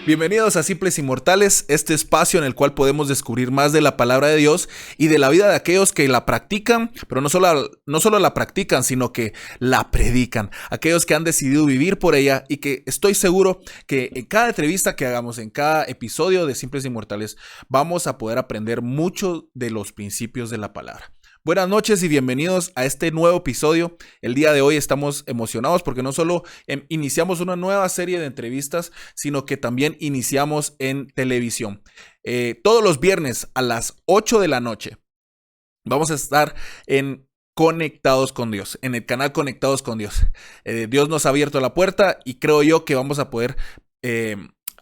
Bienvenidos a Simples Inmortales, este espacio en el cual podemos descubrir más de la palabra de Dios y de la vida de aquellos que la practican, pero no solo la practican, sino que la predican. Aquellos que han decidido vivir por ella y que estoy seguro que en cada entrevista que hagamos, en cada episodio de Simples Inmortales, vamos a poder aprender mucho de los principios de la palabra. Buenas noches y bienvenidos a este nuevo episodio. El día de hoy estamos emocionados porque no solo iniciamos una nueva serie de entrevistas, sino que también iniciamos en televisión. Todos los viernes a las 8 de la noche vamos a estar en Conectados con Dios, en el canal Conectados con Dios. Dios nos ha abierto la puerta y creo yo que vamos a poder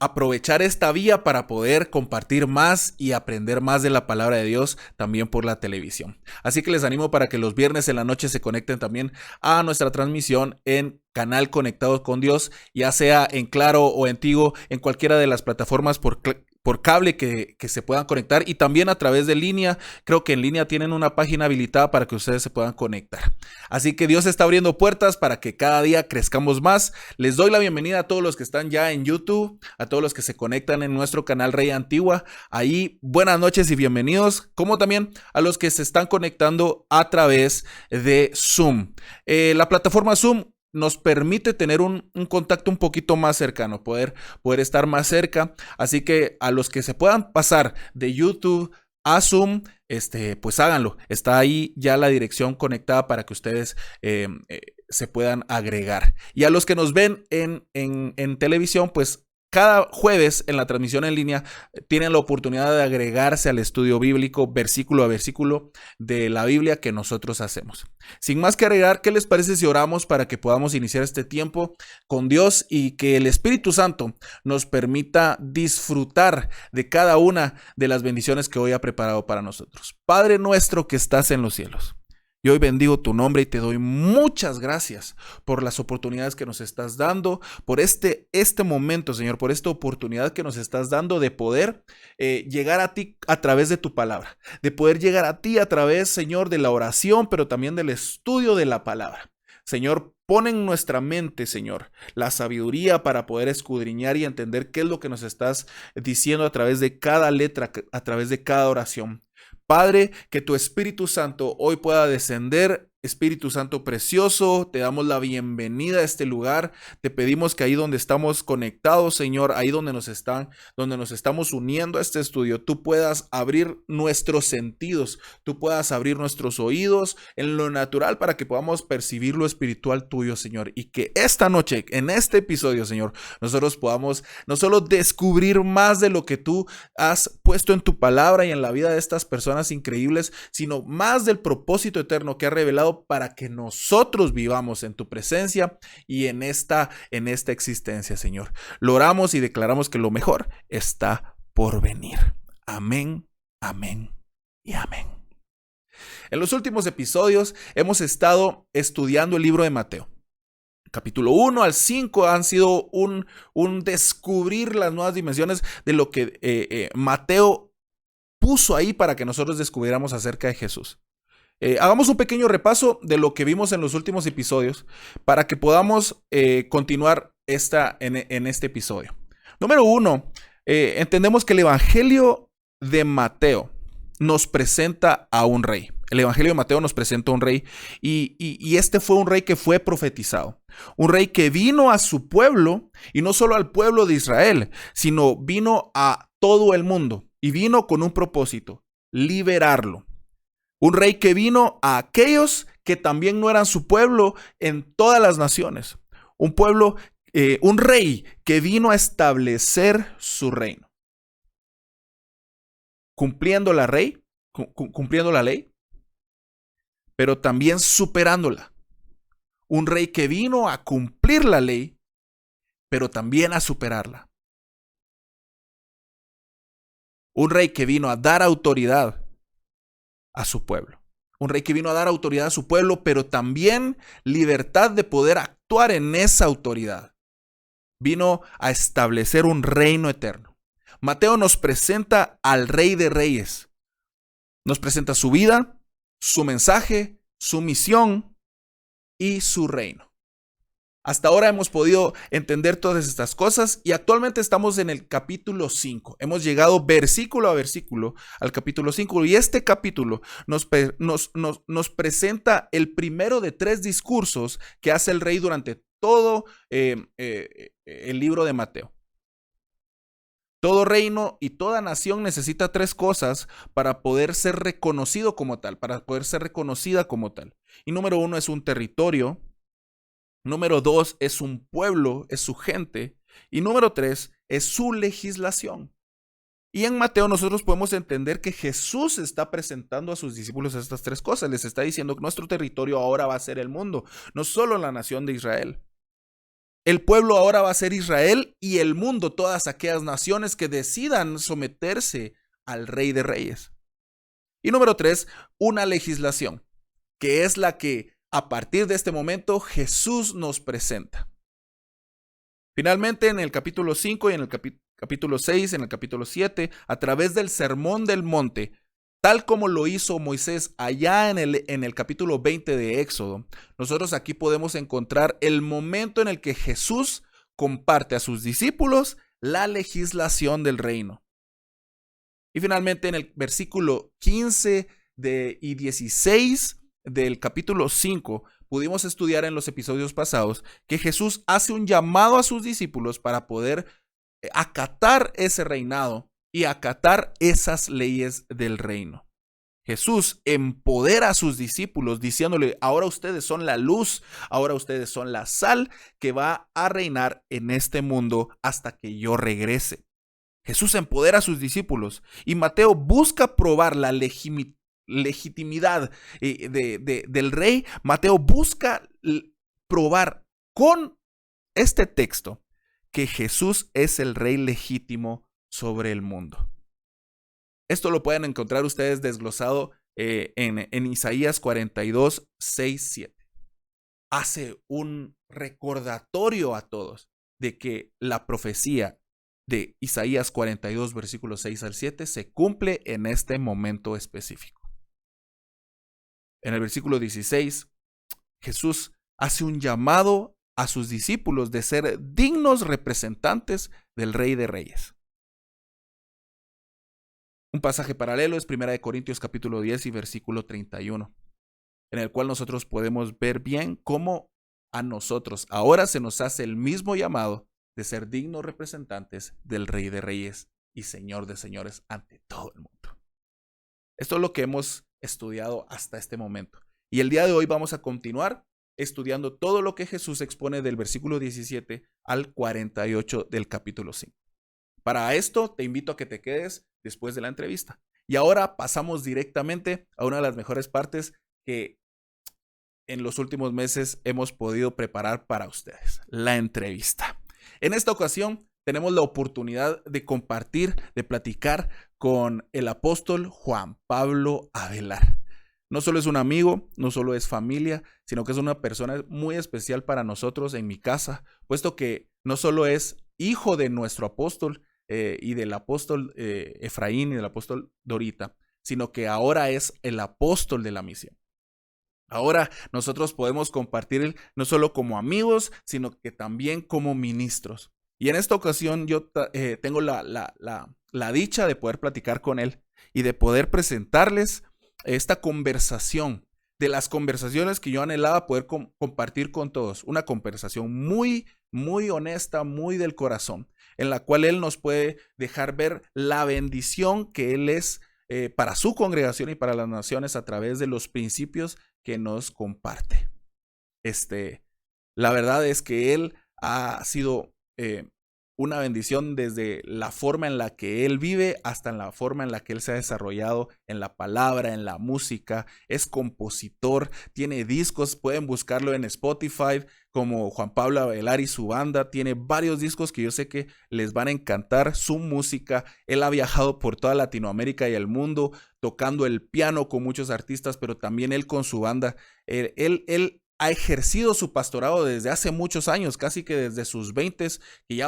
aprovechar esta vía para poder compartir más y aprender más de la palabra de Dios también por la televisión. Así que les animo para que los viernes en la noche se conecten también a nuestra transmisión en canal Conectados con Dios, ya sea en Claro o en Tigo, en cualquiera de las plataformas por cable que se puedan conectar, y también a través de línea. Creo que en línea tienen una página habilitada para que ustedes se puedan conectar. Así que Dios está abriendo puertas para que cada día crezcamos más. Les doy la bienvenida a todos los que están ya en YouTube, a todos los que se conectan en nuestro canal Rey Antigua. Ahí, buenas noches y bienvenidos, como también a los que se están conectando a través de Zoom. La plataforma Zoom nos permite tener un contacto un poquito más cercano, poder estar más cerca. Así que a los que se puedan pasar de YouTube a Zoom, pues háganlo. Está ahí ya la dirección conectada para que ustedes se puedan agregar. Y a los que nos ven en televisión, pues cada jueves en la transmisión en línea tienen la oportunidad de agregarse al estudio bíblico versículo a versículo de la Biblia que nosotros hacemos. Sin más que agregar, ¿qué les parece si oramos para que podamos iniciar este tiempo con Dios y que el Espíritu Santo nos permita disfrutar de cada una de las bendiciones que hoy ha preparado para nosotros? Padre nuestro que estás en los cielos, y hoy bendigo tu nombre y te doy muchas gracias por las oportunidades que nos estás dando, por este momento, Señor, por esta oportunidad que nos estás dando de poder llegar a ti a través de tu palabra, de poder llegar a ti a través, Señor, de la oración, pero también del estudio de la palabra. Señor, pon en nuestra mente, Señor, la sabiduría para poder escudriñar y entender qué es lo que nos estás diciendo a través de cada letra, a través de cada oración. Padre, que tu Espíritu Santo hoy pueda descender. Espíritu Santo precioso, te damos la bienvenida a este lugar. Te pedimos que ahí donde estamos conectados, Señor, ahí donde nos estamos uniendo a este estudio, tú puedas abrir nuestros sentidos, tú puedas abrir nuestros oídos en lo natural para que podamos percibir lo espiritual tuyo, Señor, y que esta noche, en este episodio, Señor, nosotros podamos no solo descubrir más de lo que tú has puesto en tu palabra y en la vida de estas personas increíbles, sino más del propósito eterno que ha revelado para que nosotros vivamos en tu presencia y en esta existencia, Señor. Lo oramos y declaramos que lo mejor está por venir. Amén, amén y amén. En los últimos episodios hemos estado estudiando el libro de Mateo. Capítulo 1 al 5 han sido un descubrir las nuevas dimensiones de lo que Mateo puso ahí para que nosotros descubriéramos acerca de Jesús. Hagamos un pequeño repaso de lo que vimos en los últimos episodios para que podamos continuar en este episodio. Número 1, entendemos que el Evangelio de Mateo nos presenta a un rey. El Evangelio de Mateo nos presenta a un rey y este fue un rey que fue profetizado. Un rey que vino a su pueblo, y no solo al pueblo de Israel, sino vino a todo el mundo y vino con un propósito: liberarlo. Un rey que vino a aquellos que también no eran su pueblo en todas las naciones. Un rey que vino a establecer su reino. Cumpliendo la ley, pero también superándola. Un rey que vino a cumplir la ley, pero también a superarla. Un rey que vino a dar autoridad a su pueblo. Un rey que vino a dar autoridad a su pueblo, pero también libertad de poder actuar en esa autoridad. Vino a establecer un reino eterno. Mateo nos presenta al Rey de Reyes. Nos presenta su vida, su mensaje, su misión y su reino. Hasta ahora hemos podido entender todas estas cosas y actualmente estamos en el capítulo 5. Hemos llegado versículo a versículo al capítulo 5 y este capítulo nos presenta el primero de 3 discursos que hace el rey durante todo el libro de Mateo. Todo reino y toda nación necesita 3 cosas para poder ser reconocido como tal, para poder ser reconocida como tal. Y número 1 es un territorio. Número 2 es un pueblo, es su gente. Y número 3 es su legislación. Y en Mateo nosotros podemos entender que Jesús está presentando a sus discípulos estas 3 cosas. Les está diciendo que nuestro territorio ahora va a ser el mundo, no solo la nación de Israel. El pueblo ahora va a ser Israel y el mundo, todas aquellas naciones que decidan someterse al Rey de Reyes. Y número 3, una legislación, que es la que a partir de este momento Jesús nos presenta. Finalmente, en el capítulo 5 y en el capítulo 6, en el capítulo 7, a través del Sermón del Monte, tal como lo hizo Moisés allá en el capítulo 20 de Éxodo, nosotros aquí podemos encontrar el momento en el que Jesús comparte a sus discípulos la legislación del reino. Y finalmente, en el versículo 15 y 16 del capítulo 5, pudimos estudiar en los episodios pasados que Jesús hace un llamado a sus discípulos para poder acatar ese reinado y acatar esas leyes del reino. Jesús empodera a sus discípulos diciéndole, ahora ustedes son la luz, ahora ustedes son la sal que va a reinar en este mundo hasta que yo regrese. Jesús empodera a sus discípulos y Mateo busca probar la legitimidad del rey. Mateo busca probar con este texto que Jesús es el rey legítimo sobre el mundo. Esto lo pueden encontrar ustedes desglosado en Isaías 42, 6, 7. Hace un recordatorio a todos de que la profecía de Isaías 42, versículos 6 al 7 se cumple en este momento específico. En el versículo 16, Jesús hace un llamado a sus discípulos de ser dignos representantes del Rey de Reyes. Un pasaje paralelo es 1 Corintios capítulo 10 y versículo 31, en el cual nosotros podemos ver bien cómo a nosotros ahora se nos hace el mismo llamado de ser dignos representantes del Rey de Reyes y Señor de Señores ante todo el mundo. Esto es lo que hemos estudiado hasta este momento. Y el día de hoy vamos a continuar estudiando todo lo que Jesús expone del versículo 17 al 48 del capítulo 5. Para esto te invito a que te quedes después de la entrevista. Y ahora pasamos directamente a una de las mejores partes que en los últimos meses hemos podido preparar para ustedes, la entrevista. En esta ocasión tenemos la oportunidad de compartir, de platicar con el apóstol Juan Pablo Avelar. No solo es un amigo, no solo es familia, sino que es una persona muy especial para nosotros en mi casa, puesto que no solo es hijo de nuestro apóstol y del apóstol Efraín y del apóstol Dorita, sino que ahora es el apóstol de la misión. Ahora nosotros podemos compartir no solo como amigos, sino que también como ministros. Y en esta ocasión yo tengo la dicha de poder platicar con él y de poder presentarles esta conversación, de las conversaciones que yo anhelaba poder compartir con todos. Una conversación muy, muy honesta, muy del corazón, en la cual él nos puede dejar ver la bendición que él es para su congregación y para las naciones a través de los principios que nos comparte. La verdad es que él ha sido una bendición desde la forma en la que él vive hasta en la forma en la que él se ha desarrollado en la palabra, en la música. Es compositor, tiene discos, pueden buscarlo en Spotify como Juan Pablo Avelar y su banda. Tiene varios discos que yo sé que les van a encantar su música. Él ha viajado por toda Latinoamérica y el mundo tocando el piano con muchos artistas, pero también él con su banda. Él ha ejercido su pastorado desde hace muchos años, casi que desde sus 20s, que ya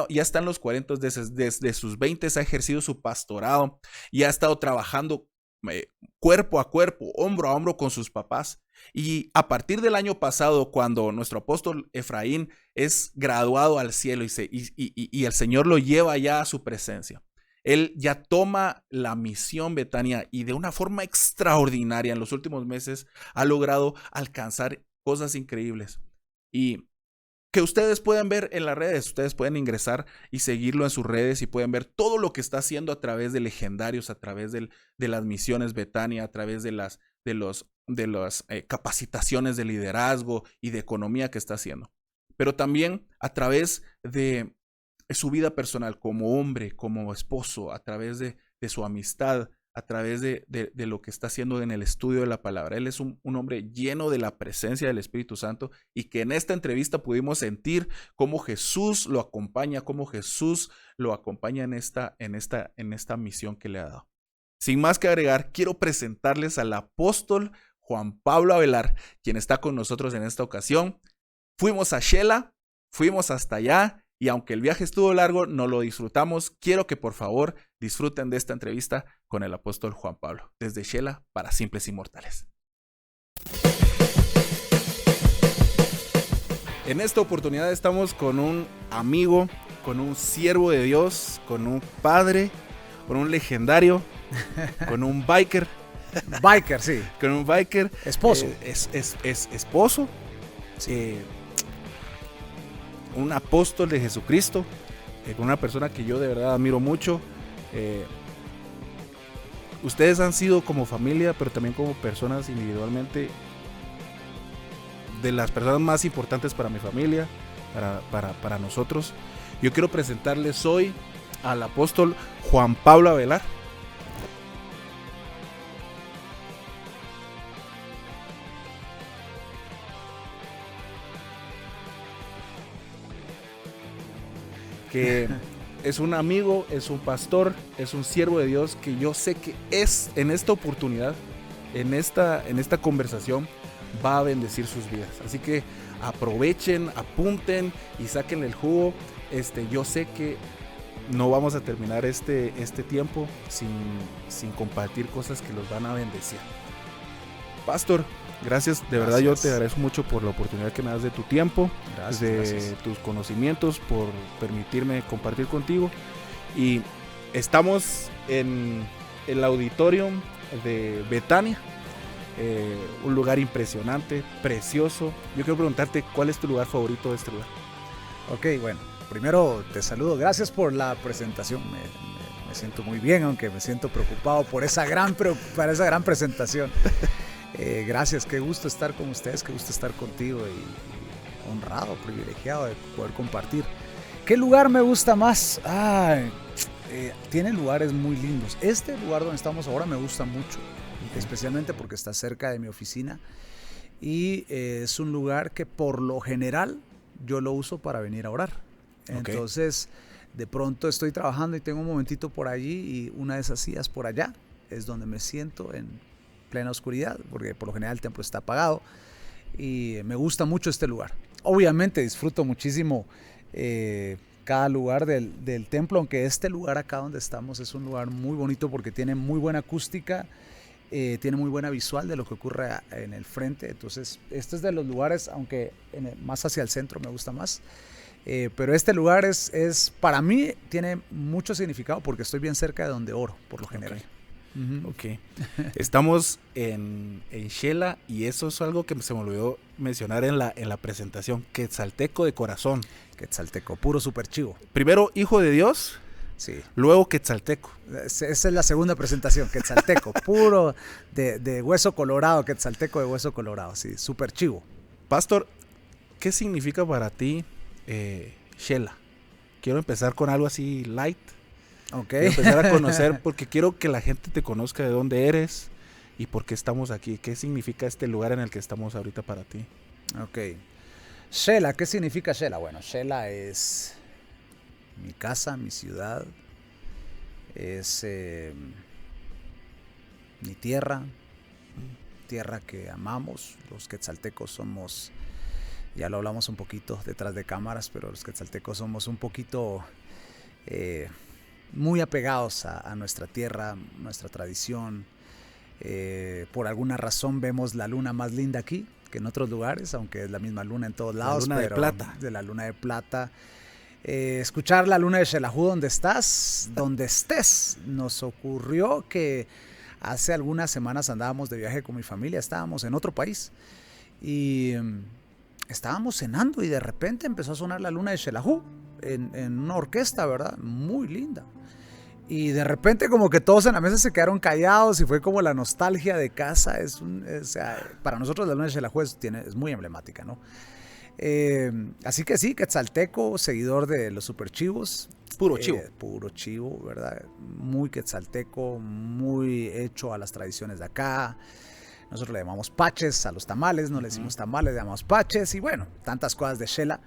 está en los 40, desde sus 20s ha ejercido su pastorado y ha estado trabajando cuerpo a cuerpo, hombro a hombro con sus papás. Y a partir del año pasado, cuando nuestro apóstol Efraín es graduado al cielo y el Señor lo lleva ya a su presencia, él ya toma la misión Betania y de una forma extraordinaria en los últimos meses ha logrado alcanzar cosas increíbles. Y que ustedes pueden ver en las redes, ustedes pueden ingresar y seguirlo en sus redes y pueden ver todo lo que está haciendo a través de Legendarios, a través de las misiones Betania, a través de las capacitaciones de liderazgo y de economía que está haciendo. Pero también a través de su vida personal como hombre, como esposo, a través de su amistad, a través de lo que está haciendo en el estudio de la palabra. Él es un hombre lleno de la presencia del Espíritu Santo y que en esta entrevista pudimos sentir cómo Jesús lo acompaña, en esta misión que le ha dado. Sin más que agregar, quiero presentarles al apóstol Juan Pablo Avelar, quien está con nosotros en esta ocasión. Fuimos a Shela, fuimos hasta allá, y aunque el viaje estuvo largo, no lo disfrutamos. Quiero que por favor disfruten de esta entrevista con el apóstol Juan Pablo, desde Shela para Simples Inmortales. En esta oportunidad estamos con un amigo, con un siervo de Dios, con un padre, con un legendario, con un biker. Biker, sí. Con un biker. Esposo. Es esposo. Sí. Un apóstol de Jesucristo, con una persona que yo de verdad admiro mucho. Ustedes han sido como familia, pero también como personas individualmente, de las personas más importantes para mi familia, para nosotros. Yo quiero presentarles hoy al apóstol Juan Pablo Avelar. Que es un amigo, es un pastor, es un siervo de Dios que yo sé que es en esta oportunidad, en esta conversación, va a bendecir sus vidas. Así que aprovechen, apunten y sáquenle el jugo. Yo sé que no vamos a terminar este tiempo sin compartir cosas que los van a bendecir. Pastor, gracias, de verdad yo te agradezco mucho por la oportunidad que me das de tu tiempo, gracias. Tus conocimientos, por permitirme compartir contigo. Y estamos en el auditorium de Betania, un lugar impresionante, precioso. Yo quiero preguntarte, ¿cuál es tu lugar favorito de este lugar? Ok, bueno, primero te saludo, gracias por la presentación. Me siento muy bien, aunque me siento preocupado por esa gran presentación. Gracias, qué gusto estar con ustedes, qué gusto estar contigo y honrado, privilegiado de poder compartir. ¿Qué lugar me gusta más? Tiene lugares muy lindos. Este lugar donde estamos ahora me gusta mucho, especialmente porque está cerca de mi oficina y es un lugar que por lo general yo lo uso para venir a orar. Entonces, de pronto estoy trabajando y tengo un momentito por allí y una de esas sillas por allá es donde me siento en plena oscuridad, porque por lo general el templo está apagado y me gusta mucho este lugar. Obviamente disfruto muchísimo cada lugar del templo, aunque este lugar acá donde estamos es un lugar muy bonito porque tiene muy buena acústica, tiene muy buena visual de lo que ocurre en el frente. Entonces este es de los lugares, aunque más hacia el centro me gusta más, pero este lugar es para mí tiene mucho significado porque estoy bien cerca de donde oro por lo general. Ok. Estamos en Shela y eso es algo que se me olvidó mencionar en la presentación. Quetzalteco de corazón. Quetzalteco, puro super chivo. Primero hijo de Dios, sí. Luego Quetzalteco. Esa es la segunda presentación. Quetzalteco, puro de hueso colorado. Quetzalteco de hueso colorado, sí, super chivo. Pastor, ¿qué significa para ti Shela? Quiero empezar con algo así light. Okay. Quiero empezar a conocer porque quiero que la gente te conozca de dónde eres y por qué estamos aquí. ¿Qué significa este lugar en el que estamos ahorita para ti? Ok. Shela, ¿qué significa Shela? Bueno, Shela es mi casa, mi ciudad, es mi tierra que amamos. Los quetzaltecos somos, ya lo hablamos un poquito detrás de cámaras, pero los quetzaltecos somos un poquito muy apegados a nuestra tierra, nuestra tradición. Por alguna razón vemos la luna más linda aquí que en otros lugares, aunque es la misma luna en todos lados. La luna de plata. De la luna de plata. Escuchar la luna de Xelajú donde estás, donde estés. Nos ocurrió que hace algunas semanas andábamos de viaje con mi familia, estábamos en otro país y estábamos cenando y de repente empezó a sonar la luna de Xelajú en una orquesta, ¿verdad? Muy linda. Y de repente como que todos en la mesa se quedaron callados y fue como la nostalgia de casa. O sea, para nosotros la luna de Xelajú es muy emblemática, ¿no? Así que sí, quetzalteco, seguidor de los super chivos. Puro chivo. Puro chivo, ¿verdad? Muy quetzalteco, muy hecho a las tradiciones de acá. Nosotros le llamamos paches a los tamales, no le decimos tamales, le llamamos paches y bueno, tantas cosas de Xela.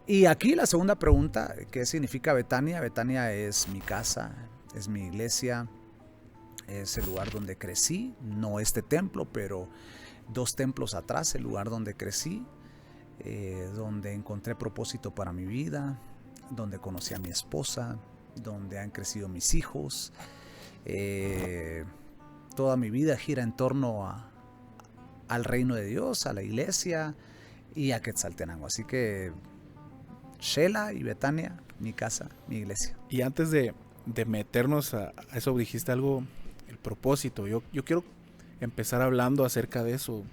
Y aquí la segunda pregunta, ¿qué significa Betania? Betania es mi casa, es mi iglesia, es el lugar donde crecí, no este templo, pero 2 templos atrás, el lugar donde crecí, donde encontré propósito para mi vida, donde conocí a mi esposa, donde han crecido mis hijos. Toda mi vida gira en torno al reino de Dios, a la iglesia y a Quetzaltenango. Así que Xela y Betania, mi casa, mi iglesia. Y antes de meternos a eso, dijiste algo, el propósito. Yo quiero empezar hablando acerca de eso.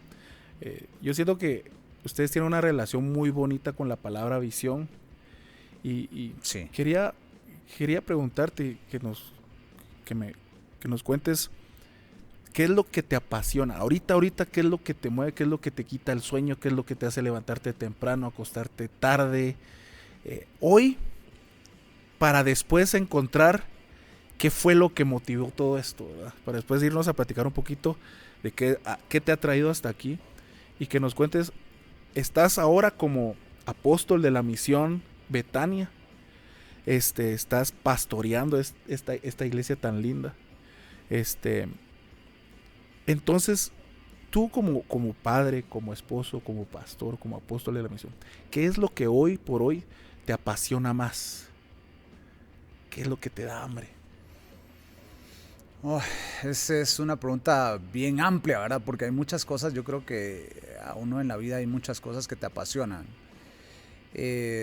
Yo siento que ustedes tienen una relación muy bonita con la palabra visión. Y sí. quería preguntarte que nos cuentes qué es lo que te apasiona. Ahorita, qué es lo que te mueve, qué es lo que te quita el sueño, qué es lo que te hace levantarte temprano, acostarte tarde. Hoy, para después encontrar qué fue lo que motivó todo esto, ¿verdad? Para después irnos a platicar un poquito de qué te ha traído hasta aquí y que nos cuentes, estás ahora como apóstol de la misión Betania, estás pastoreando esta iglesia tan linda, entonces tú como padre, como esposo, como pastor, como apóstol de la misión, ¿qué es lo que hoy por hoy te apasiona más? ¿Qué es lo que te da hambre? Esa es una pregunta bien amplia, ¿verdad? Porque hay muchas cosas, yo creo que a uno en la vida hay muchas cosas que te apasionan.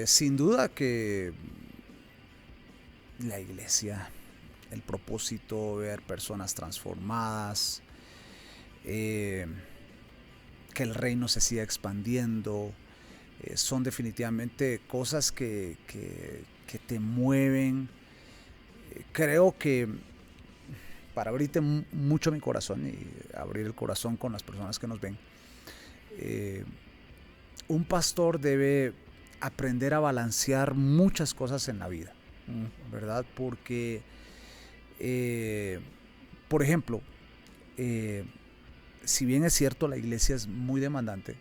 Sin duda que la iglesia, el propósito, ver personas transformadas, que el reino se siga expandiendo, son definitivamente cosas que te mueven. Creo que para abrirte mucho mi corazón y abrir el corazón con las personas que nos ven, un pastor debe aprender a balancear muchas cosas en la vida, ¿verdad? Porque, por ejemplo, si bien es cierto, la iglesia es muy demandante,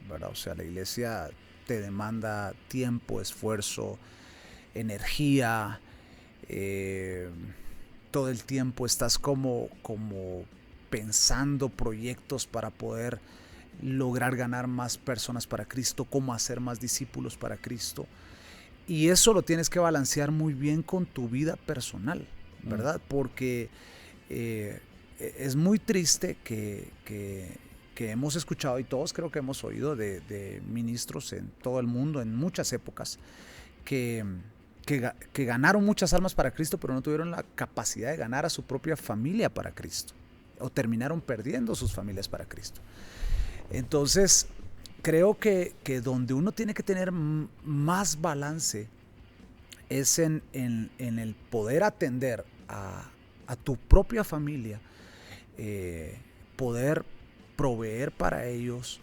¿verdad? O sea, la iglesia te demanda tiempo, esfuerzo, energía, todo el tiempo estás como pensando proyectos para poder lograr ganar más personas para Cristo, cómo hacer más discípulos para Cristo. Y eso lo tienes que balancear muy bien con tu vida personal, ¿verdad? Porque es muy triste que hemos escuchado, y todos creo que hemos oído de ministros en todo el mundo, en muchas épocas, que ganaron muchas almas para Cristo, pero no tuvieron la capacidad de ganar a su propia familia para Cristo, o terminaron perdiendo sus familias para Cristo. Entonces, creo que donde uno tiene que tener más balance es en el poder atender a tu propia familia, poder proveer para ellos,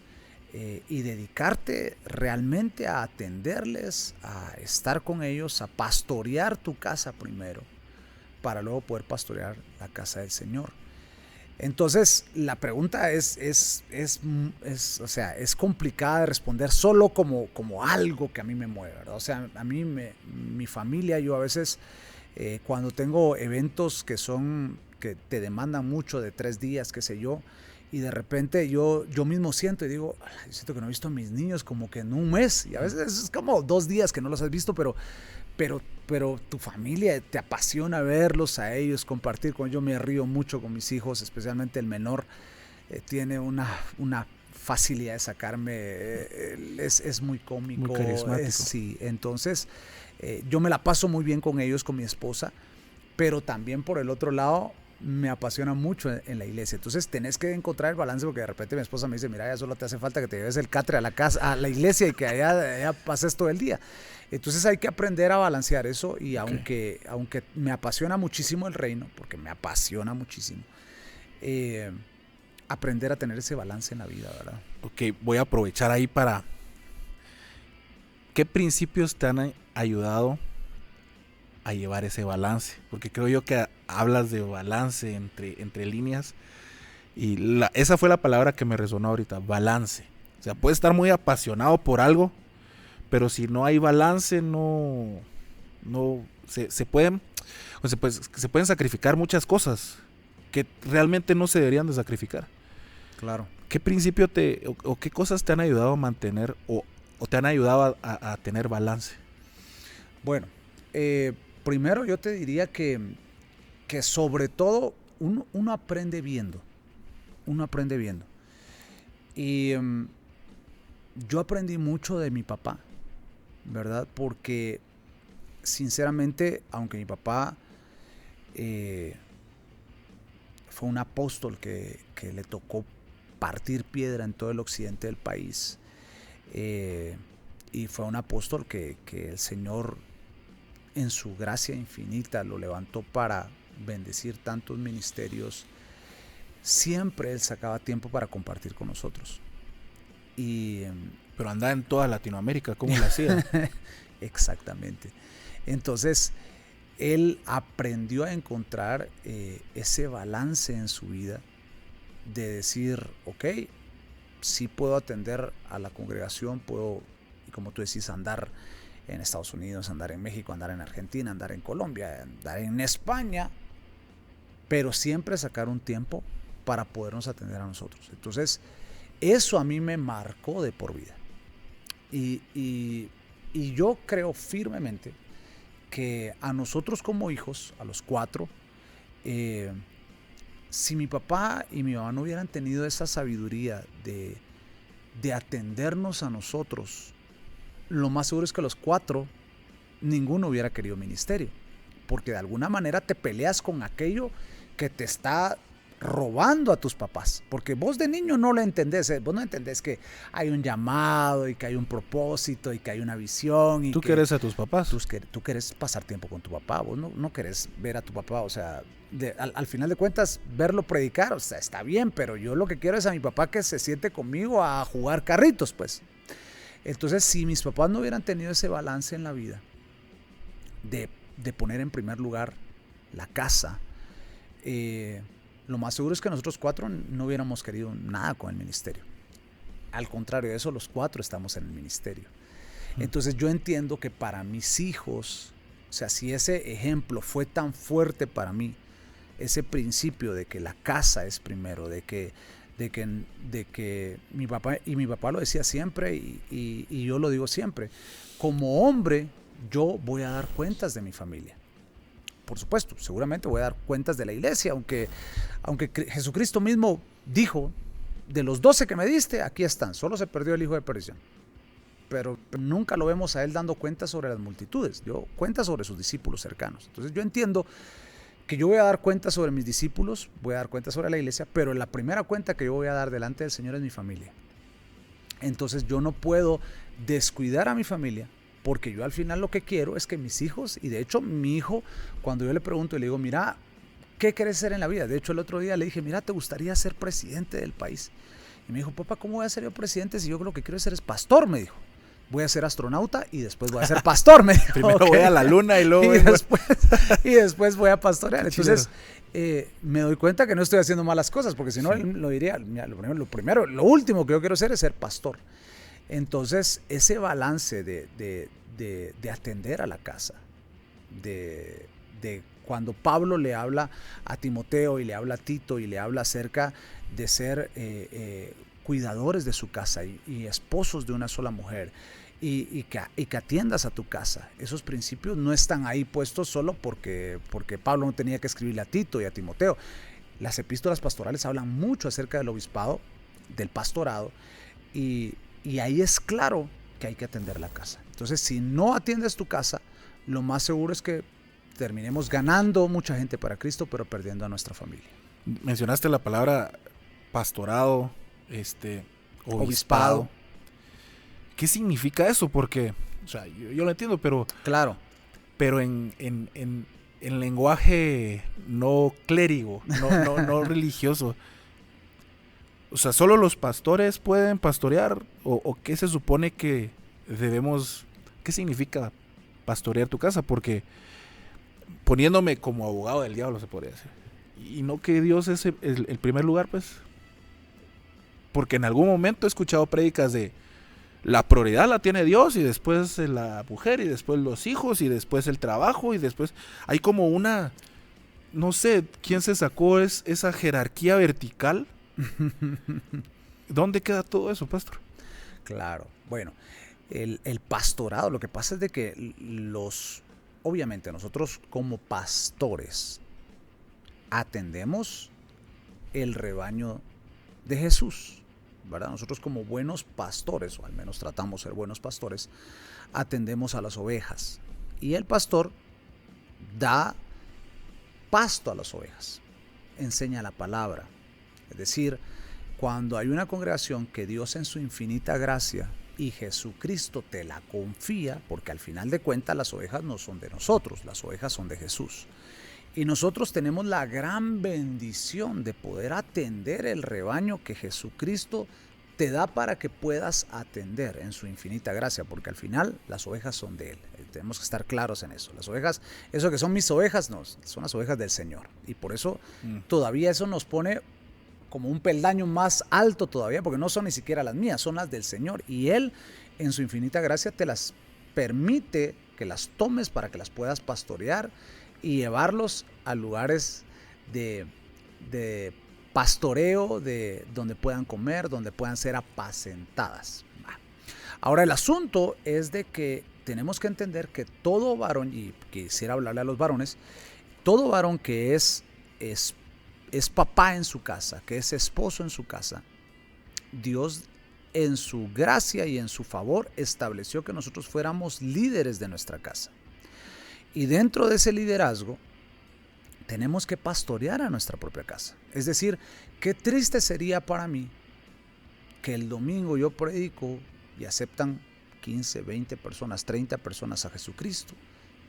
y dedicarte realmente a atenderles, a estar con ellos, a pastorear tu casa primero, para luego poder pastorear la casa del Señor. Entonces, la pregunta es complicada de responder solo como algo que a mí me mueve, ¿verdad? O sea, a mí, mi familia, yo a veces, cuando tengo eventos que te demandan mucho, de 3 días, qué sé yo, y de repente yo mismo siento y digo, siento que no he visto a mis niños como que en un mes, y a veces es como 2 días que no los has visto, pero pero tu familia, te apasiona verlos a ellos, compartir con ellos. Yo me río mucho con mis hijos, especialmente el menor, tiene una facilidad de sacarme, es muy cómico, muy carismático. Sí, entonces yo me la paso muy bien con ellos, con mi esposa, pero también por el otro lado me apasiona mucho en la iglesia. Entonces tenés que encontrar el balance, porque de repente mi esposa me dice, mira, ya solo te hace falta que te lleves el catre a la casa, a la iglesia, y que allá pases todo el día. Entonces hay que aprender a balancear eso, y aunque me apasiona muchísimo el reino, porque me apasiona muchísimo, aprender a tener ese balance en la vida, ¿verdad? Ok, voy a aprovechar ahí para... ¿Qué principios te han ayudado a llevar ese balance? Porque creo yo que hablas de balance entre líneas, y esa fue la palabra que me resonó ahorita, balance. O sea, puedes estar muy apasionado por algo, pero si no hay balance, se pueden sacrificar muchas cosas que realmente no se deberían de sacrificar. Claro. ¿Qué principio o qué cosas te han ayudado a mantener o te han ayudado a tener balance? Bueno, primero yo te diría que sobre todo uno aprende viendo. Uno aprende viendo. Y yo aprendí mucho de mi papá, ¿verdad? Porque sinceramente, aunque mi papá fue un apóstol que le tocó partir piedra en todo el occidente del país, y fue un apóstol que el Señor en su gracia infinita lo levantó para bendecir tantos ministerios, siempre él sacaba tiempo para compartir con nosotros. Pero andaba en toda Latinoamérica, ¿cómo lo hacía? Exactamente. Entonces él aprendió a encontrar ese balance en su vida, de decir, ok, sí puedo atender a la congregación, puedo, y como tú decís, andar en Estados Unidos, andar en México, andar en Argentina, andar en Colombia, andar en España, pero siempre sacar un tiempo para podernos atender a nosotros. Entonces, eso a mí me marcó de por vida. Y yo creo firmemente que a nosotros como hijos, a los 4, si mi papá y mi mamá no hubieran tenido esa sabiduría de atendernos a nosotros, lo más seguro es que los 4, ninguno hubiera querido ministerio, porque de alguna manera te peleas con aquello que te está robando a tus papás, porque vos de niño no lo entendés, vos no entendés que hay un llamado y que hay un propósito y que hay una visión. Y ¿tú querés a tus papás? Tú querés pasar tiempo con tu papá, vos no querés ver a tu papá, o sea, al final de cuentas, verlo predicar, o sea, está bien, pero yo lo que quiero es a mi papá que se siente conmigo a jugar carritos, pues. Entonces, si mis papás no hubieran tenido ese balance en la vida, de poner en primer lugar la casa, lo más seguro es que nosotros 4 no hubiéramos querido nada con el ministerio. Al contrario de eso, los 4 estamos en el ministerio. Entonces yo entiendo que para mis hijos, o sea, si ese ejemplo fue tan fuerte para mí, ese principio de que la casa es primero, de que mi papá lo decía siempre, y yo lo digo siempre, como hombre yo voy a dar cuentas de mi familia. Por supuesto, seguramente voy a dar cuentas de la iglesia, aunque Jesucristo mismo dijo, de los 12 que me diste, aquí están, solo se perdió el hijo de perdición. Pero nunca lo vemos a él dando cuentas sobre las multitudes, dio cuentas sobre sus discípulos cercanos. Entonces yo entiendo que yo voy a dar cuentas sobre mis discípulos, voy a dar cuentas sobre la iglesia, pero la primera cuenta que yo voy a dar delante del Señor es mi familia. Entonces yo no puedo descuidar a mi familia, porque yo al final lo que quiero es que mis hijos, y de hecho mi hijo, cuando yo le pregunto y le digo, mira, ¿qué quieres ser en la vida? De hecho el otro día le dije, mira, ¿te gustaría ser presidente del país? Y me dijo, papá, ¿cómo voy a ser yo presidente si yo lo que quiero ser es pastor? Me dijo, voy a ser astronauta y después voy a ser pastor. Me dijo, primero voy a la luna y luego y después voy a pastorear. Entonces me doy cuenta que no estoy haciendo malas cosas, porque si no él lo diría, mira, lo último que yo quiero hacer es ser pastor. Entonces ese balance de atender a la casa, de cuando Pablo le habla a Timoteo y le habla a Tito y le habla acerca de ser cuidadores de su casa y esposos de una sola mujer, y que atiendas a tu casa. Esos principios no están ahí puestos solo porque Pablo no tenía que escribirle a Tito y a Timoteo. Las epístolas pastorales hablan mucho acerca del obispado, del pastorado, y ahí es claro que hay que atender la casa. Entonces, si no atiendes tu casa, lo más seguro es que terminemos ganando mucha gente para Cristo, pero perdiendo a nuestra familia. Mencionaste la palabra pastorado, obispado. ¿Qué significa eso? Porque, o sea, yo lo entiendo, pero claro, en lenguaje no clérigo, no religioso. O sea, ¿solo los pastores pueden pastorear? ¿O qué se supone que debemos? ¿Qué significa pastorear tu casa? Porque poniéndome como abogado del diablo, se podría decir. Y no que Dios es el primer lugar, pues. Porque en algún momento he escuchado prédicas de la prioridad la tiene Dios, y después la mujer, y después los hijos, y después el trabajo, y después hay como una, no sé quién se sacó esa jerarquía vertical. ¿Dónde queda todo eso, pastor? Claro, bueno, el pastorado, lo que pasa es de que obviamente nosotros como pastores atendemos el rebaño de Jesús, ¿verdad? Nosotros como buenos pastores, o al menos tratamos de ser buenos pastores, atendemos a las ovejas. Y el pastor da pasto a las ovejas, enseña la palabra. Es decir, cuando hay una congregación que Dios en su infinita gracia y Jesucristo te la confía, porque al final de cuentas las ovejas no son de nosotros, las ovejas son de Jesús. Y nosotros tenemos la gran bendición de poder atender el rebaño que Jesucristo te da para que puedas atender en su infinita gracia, porque al final las ovejas son de Él. Tenemos que estar claros en eso. Las ovejas, eso que son mis ovejas, no, son las ovejas del Señor. Y por eso todavía eso nos pone como un peldaño más alto todavía, porque no son ni siquiera las mías, son las del Señor. Y Él en su infinita gracia te las permite que las tomes para que las puedas pastorear y llevarlos a lugares de pastoreo, donde puedan comer, donde puedan ser apacentadas. Ahora el asunto es de que tenemos que entender que todo varón, y quisiera hablarle a los varones, todo varón que es papá en su casa, que es esposo en su casa, Dios en su gracia y en su favor estableció que nosotros fuéramos líderes de nuestra casa. Y dentro de ese liderazgo tenemos que pastorear a nuestra propia casa. Es decir, qué triste sería para mí que el domingo yo predico y aceptan 15, 20 personas, 30 personas a Jesucristo,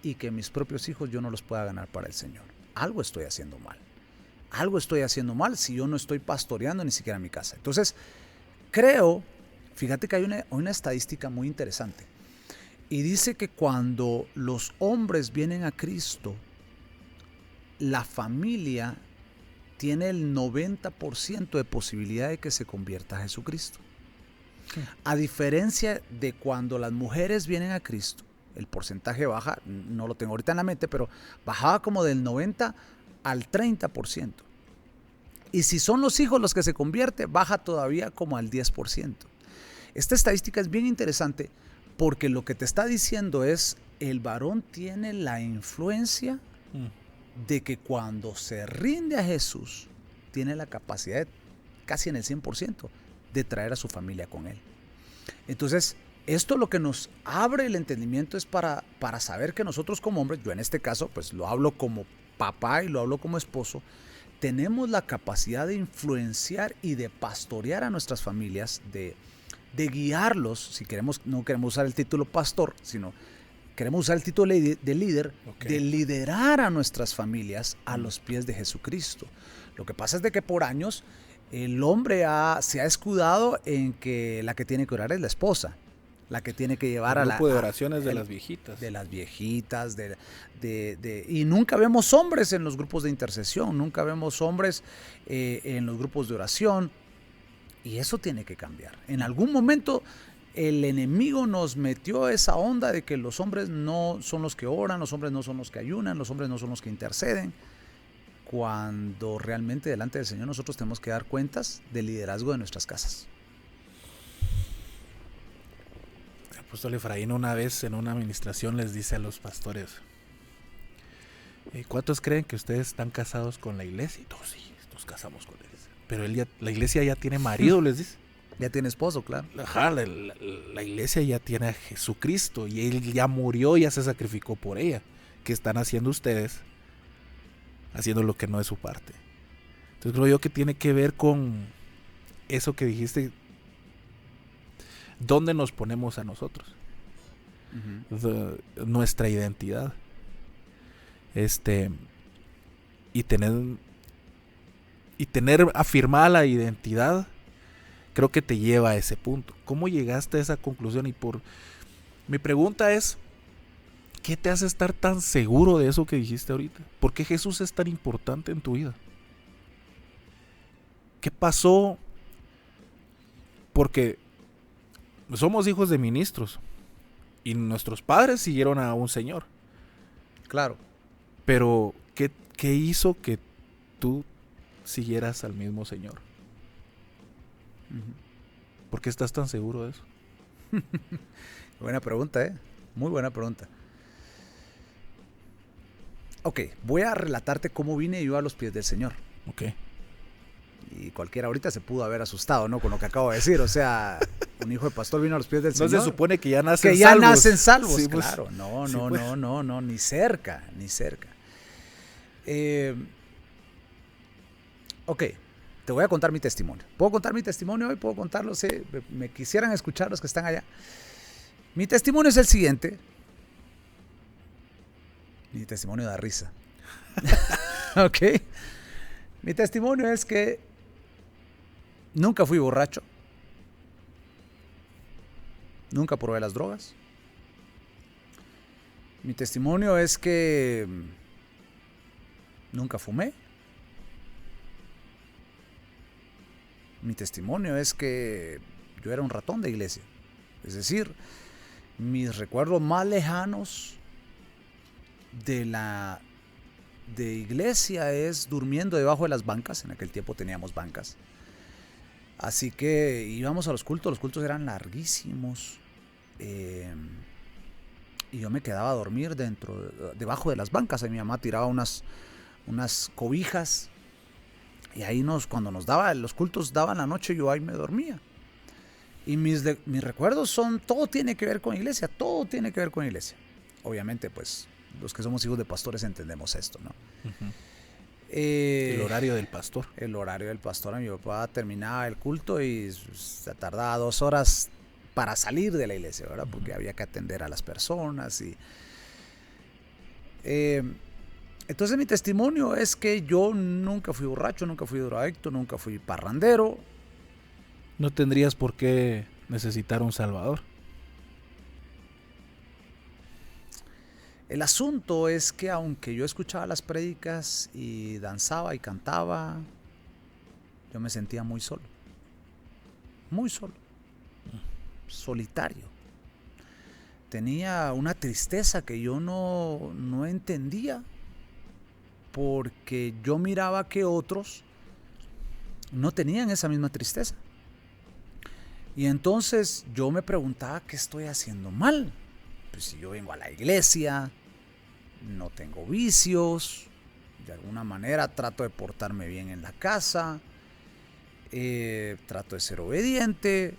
y que mis propios hijos yo no los pueda ganar para el Señor. Algo estoy haciendo mal. Algo estoy haciendo mal si yo no estoy pastoreando ni siquiera mi casa. Entonces, fíjate que hay una estadística muy interesante. Y dice que cuando los hombres vienen a Cristo, la familia tiene el 90% de posibilidad de que se convierta a Jesucristo. Sí. A diferencia de cuando las mujeres vienen a Cristo, el porcentaje baja, no lo tengo ahorita en la mente, pero bajaba como del 90 al 30%. Y si son los hijos los que se convierten, baja todavía como al 10%. Esta estadística es bien interesante porque lo que te está diciendo es, el varón tiene la influencia de que cuando se rinde a Jesús, tiene la capacidad casi en el 100% de traer a su familia con él. Entonces, esto lo que nos abre el entendimiento es para saber que nosotros como hombres, yo en este caso, pues lo hablo como papá y lo hablo como esposo, tenemos la capacidad de influenciar y de pastorear a nuestras familias, de guiarlos, si queremos, no queremos usar el título pastor, sino queremos usar el título de líder, de liderar a nuestras familias a los pies de Jesucristo. Lo que pasa es de que por años el hombre se ha escudado en que la que tiene que orar es la esposa, la que tiene que llevar el grupo de oraciones de las viejitas. De las viejitas, y nunca vemos hombres en los grupos de intercesión, nunca vemos hombres en los grupos de oración, y eso tiene que cambiar. En algún momento el enemigo nos metió esa onda de que los hombres no son los que oran, los hombres no son los que ayunan, los hombres no son los que interceden, cuando realmente delante del Señor nosotros tenemos que dar cuentas del liderazgo de nuestras casas. apóstol Efraín una vez en una administración les dice a los pastores: ¿cuántos creen que ustedes están casados con la iglesia? Y todos, sí, nos casamos con la iglesia. Pero la iglesia ya tiene marido, les dice. Ya tiene esposo, claro. Ajá, la iglesia ya tiene a Jesucristo y Él ya murió, ya se sacrificó por ella. ¿Qué están haciendo ustedes? Haciendo lo que no es su parte. Entonces creo yo que tiene que ver con eso que dijiste. ¿Dónde nos ponemos a nosotros? Nuestra identidad. Y tener afirmada la identidad, creo que te lleva a ese punto. ¿Cómo llegaste a esa conclusión? Mi pregunta es, ¿qué te hace estar tan seguro de eso que dijiste ahorita? ¿Por qué Jesús es tan importante en tu vida? ¿Qué pasó? Porque somos hijos de ministros y nuestros padres siguieron a un señor. Claro. Pero, ¿qué hizo que tú siguieras al mismo señor? ¿Por qué estás tan seguro de eso? Buena pregunta, muy buena pregunta. Ok, voy a relatarte cómo vine yo a los pies del Señor. Ok. Y cualquiera ahorita se pudo haber asustado, ¿no? Con lo que acabo de decir. O sea, un hijo de pastor vino a los pies del Señor. No se supone que ya nacen salvos. Que ya nacen salvos, sí, pues, claro. No, ni cerca. Ok, te voy a contar mi testimonio. ¿Puedo contar mi testimonio hoy? ¿Puedo contarlo? Sí, me quisieran escuchar los que están allá. Mi testimonio es el siguiente. Mi testimonio da risa. Ok. Mi testimonio es que nunca fui borracho. Nunca probé las drogas. Mi testimonio es que nunca fumé. Mi testimonio es que yo era un ratón de iglesia. Es decir, mis recuerdos más lejanos de iglesia es durmiendo debajo de las bancas. En aquel tiempo teníamos bancas. Así que íbamos a los cultos eran larguísimos. Y yo me quedaba a dormir debajo de las bancas. Ahí mi mamá tiraba unas cobijas. Y ahí cuando los cultos daban la noche, yo ahí me dormía. Y mis recuerdos todo tiene que ver con iglesia, todo tiene que ver con iglesia. Obviamente, pues, los que somos hijos de pastores entendemos esto, ¿no? Uh-huh. El horario del pastor. El horario del pastor, a mi papá terminaba el culto y se tardaba 2 horas para salir de la iglesia, ¿verdad? Porque había que atender a las personas y... Entonces mi testimonio es que yo nunca fui borracho, nunca fui drogadicto, nunca fui parrandero. No tendrías por qué necesitar un salvador. El asunto es que aunque yo escuchaba las prédicas y danzaba y cantaba, yo me sentía muy solo. Muy solo. Solitario. Tenía una tristeza que yo no entendía. Porque yo miraba que otros no tenían esa misma tristeza. Y entonces yo me preguntaba, ¿qué estoy haciendo mal? Pues si yo vengo a la iglesia, no tengo vicios, de alguna manera trato de portarme bien en la casa, trato de ser obediente,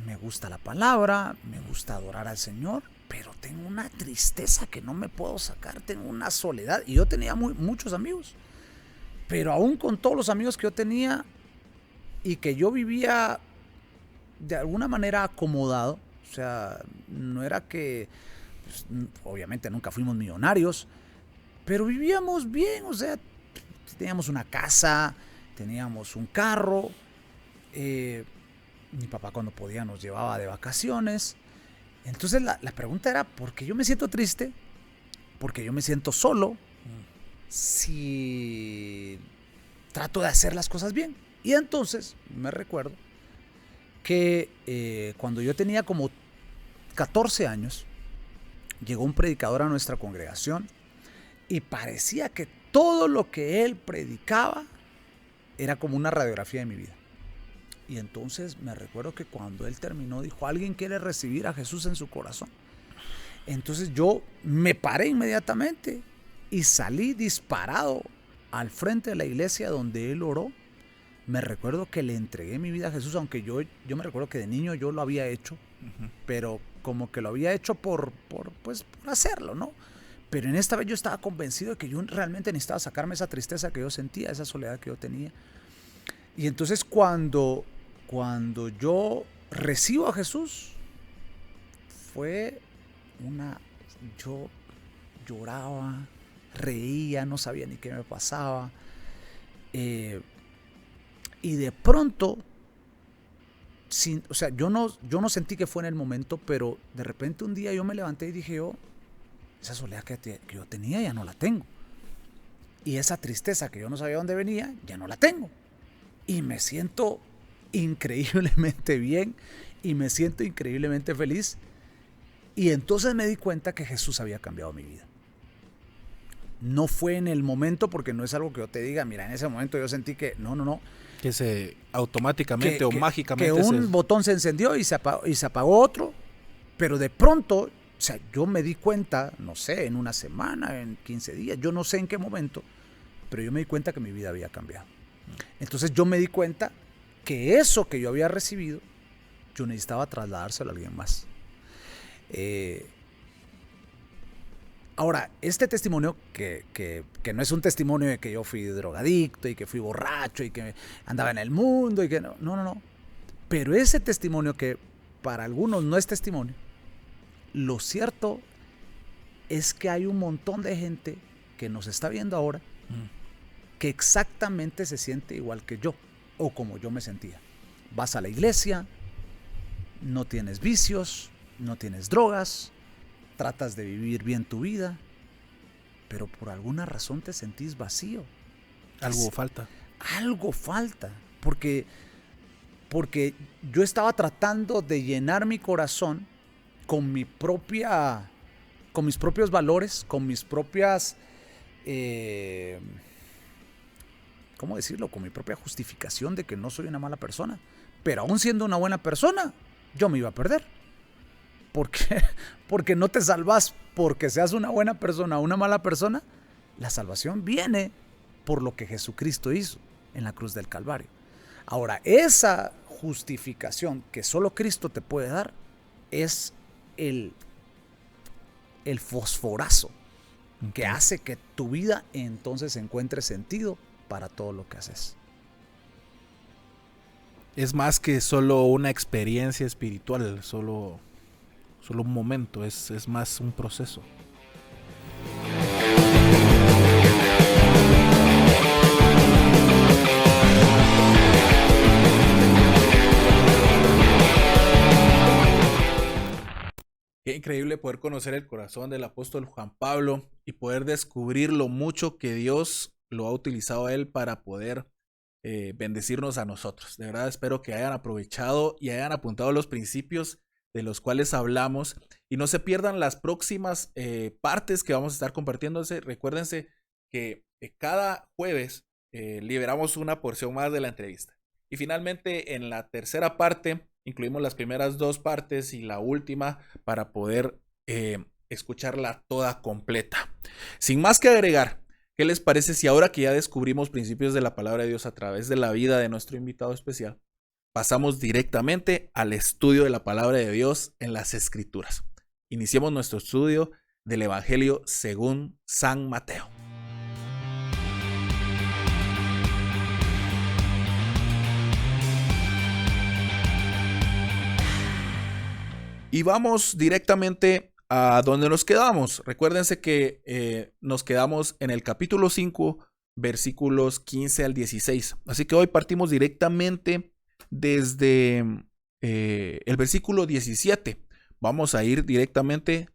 me gusta la palabra, me gusta adorar al Señor. Pero tengo una tristeza que no me puedo sacar, tengo una soledad. Y yo tenía muchos amigos. Pero aún con todos los amigos que yo tenía y que yo vivía de alguna manera acomodado, o sea, no era que, pues, obviamente nunca fuimos millonarios, pero vivíamos bien, o sea, teníamos una casa, teníamos un carro, mi papá cuando podía nos llevaba de vacaciones. Entonces la pregunta era, ¿por qué yo me siento triste? ¿Por qué yo me siento solo? Si trato de hacer las cosas bien. Y entonces me recuerdo que cuando yo tenía como 14 años, llegó un predicador a nuestra congregación y parecía que todo lo que él predicaba era como una radiografía de mi vida. Y entonces me recuerdo que cuando él terminó dijo, ¿alguien quiere recibir a Jesús en su corazón? Entonces yo me paré inmediatamente y salí disparado al frente de la iglesia donde él oró. Me recuerdo que le entregué mi vida a Jesús, aunque yo me recuerdo que de niño yo lo había hecho, pero como que lo había hecho por hacerlo, ¿no? Pero en esta vez yo estaba convencido de que yo realmente necesitaba sacarme esa tristeza que yo sentía, esa soledad que yo tenía. Y entonces cuando yo recibo a Jesús, yo lloraba, reía, no sabía ni qué me pasaba. Y de pronto, yo no sentí que fue en el momento, pero de repente un día yo me levanté y dije esa soledad que yo tenía ya no la tengo. Y esa tristeza que yo no sabía dónde venía, ya no la tengo. Y me siento increíblemente bien y me siento increíblemente feliz. Y entonces me di cuenta que Jesús había cambiado mi vida. No fue en el momento, porque no es algo que yo te diga, mira, en ese momento yo sentí que no. Que se automáticamente o mágicamente. Que un botón se encendió y se apagó otro. Pero de pronto, yo me di cuenta, no sé, en una semana, en 15 días, yo no sé en qué momento, pero yo me di cuenta que mi vida había cambiado. Entonces yo me di cuenta que eso que yo había recibido, yo necesitaba trasladárselo a alguien más. Ahora, este testimonio que no es un testimonio de que yo fui drogadicto y que fui borracho y que andaba en el mundo y que no. Pero ese testimonio que para algunos no es testimonio, lo cierto es que hay un montón de gente que nos está viendo ahora que exactamente se siente igual que yo o como yo me sentía. Vas a la iglesia, no tienes vicios, no tienes drogas, tratas de vivir bien tu vida, pero por alguna razón te sentís vacío. Algo falta. Algo falta, porque yo estaba tratando de llenar mi corazón con mis propios valores, con mis propias, ¿cómo decirlo? Con mi propia justificación de que no soy una mala persona. Pero aún siendo una buena persona, yo me iba a perder. Porque no te salvas porque seas una buena persona o una mala persona. La salvación viene por lo que Jesucristo hizo en la cruz del Calvario. Ahora, esa justificación que solo Cristo te puede dar es el fosforazo que hace que tu vida entonces encuentre sentido para todo lo que haces. Es más que solo una experiencia espiritual, solo un momento, es más un proceso. Qué increíble poder conocer el corazón del apóstol Juan Pablo y poder descubrir lo mucho que Dios lo ha utilizado a él para poder bendecirnos a nosotros. De verdad espero que hayan aprovechado y hayan apuntado los principios de los cuales hablamos y no se pierdan las próximas partes que vamos a estar compartiéndose. Recuérdense que cada jueves liberamos una porción más de la entrevista y finalmente en la tercera parte incluimos las primeras dos partes y la última para poder escucharla toda completa. Sin más que agregar, ¿qué les parece si ahora que ya descubrimos principios de la palabra de Dios a través de la vida de nuestro invitado especial, pasamos directamente al estudio de la palabra de Dios en las Escrituras? Iniciemos nuestro estudio del Evangelio según San Mateo. Y vamos directamente a donde nos quedamos. Recuérdense que nos quedamos en el capítulo 5, versículos 15 al 16. Así que hoy partimos directamente desde el versículo 17. Vamos a ir directamente.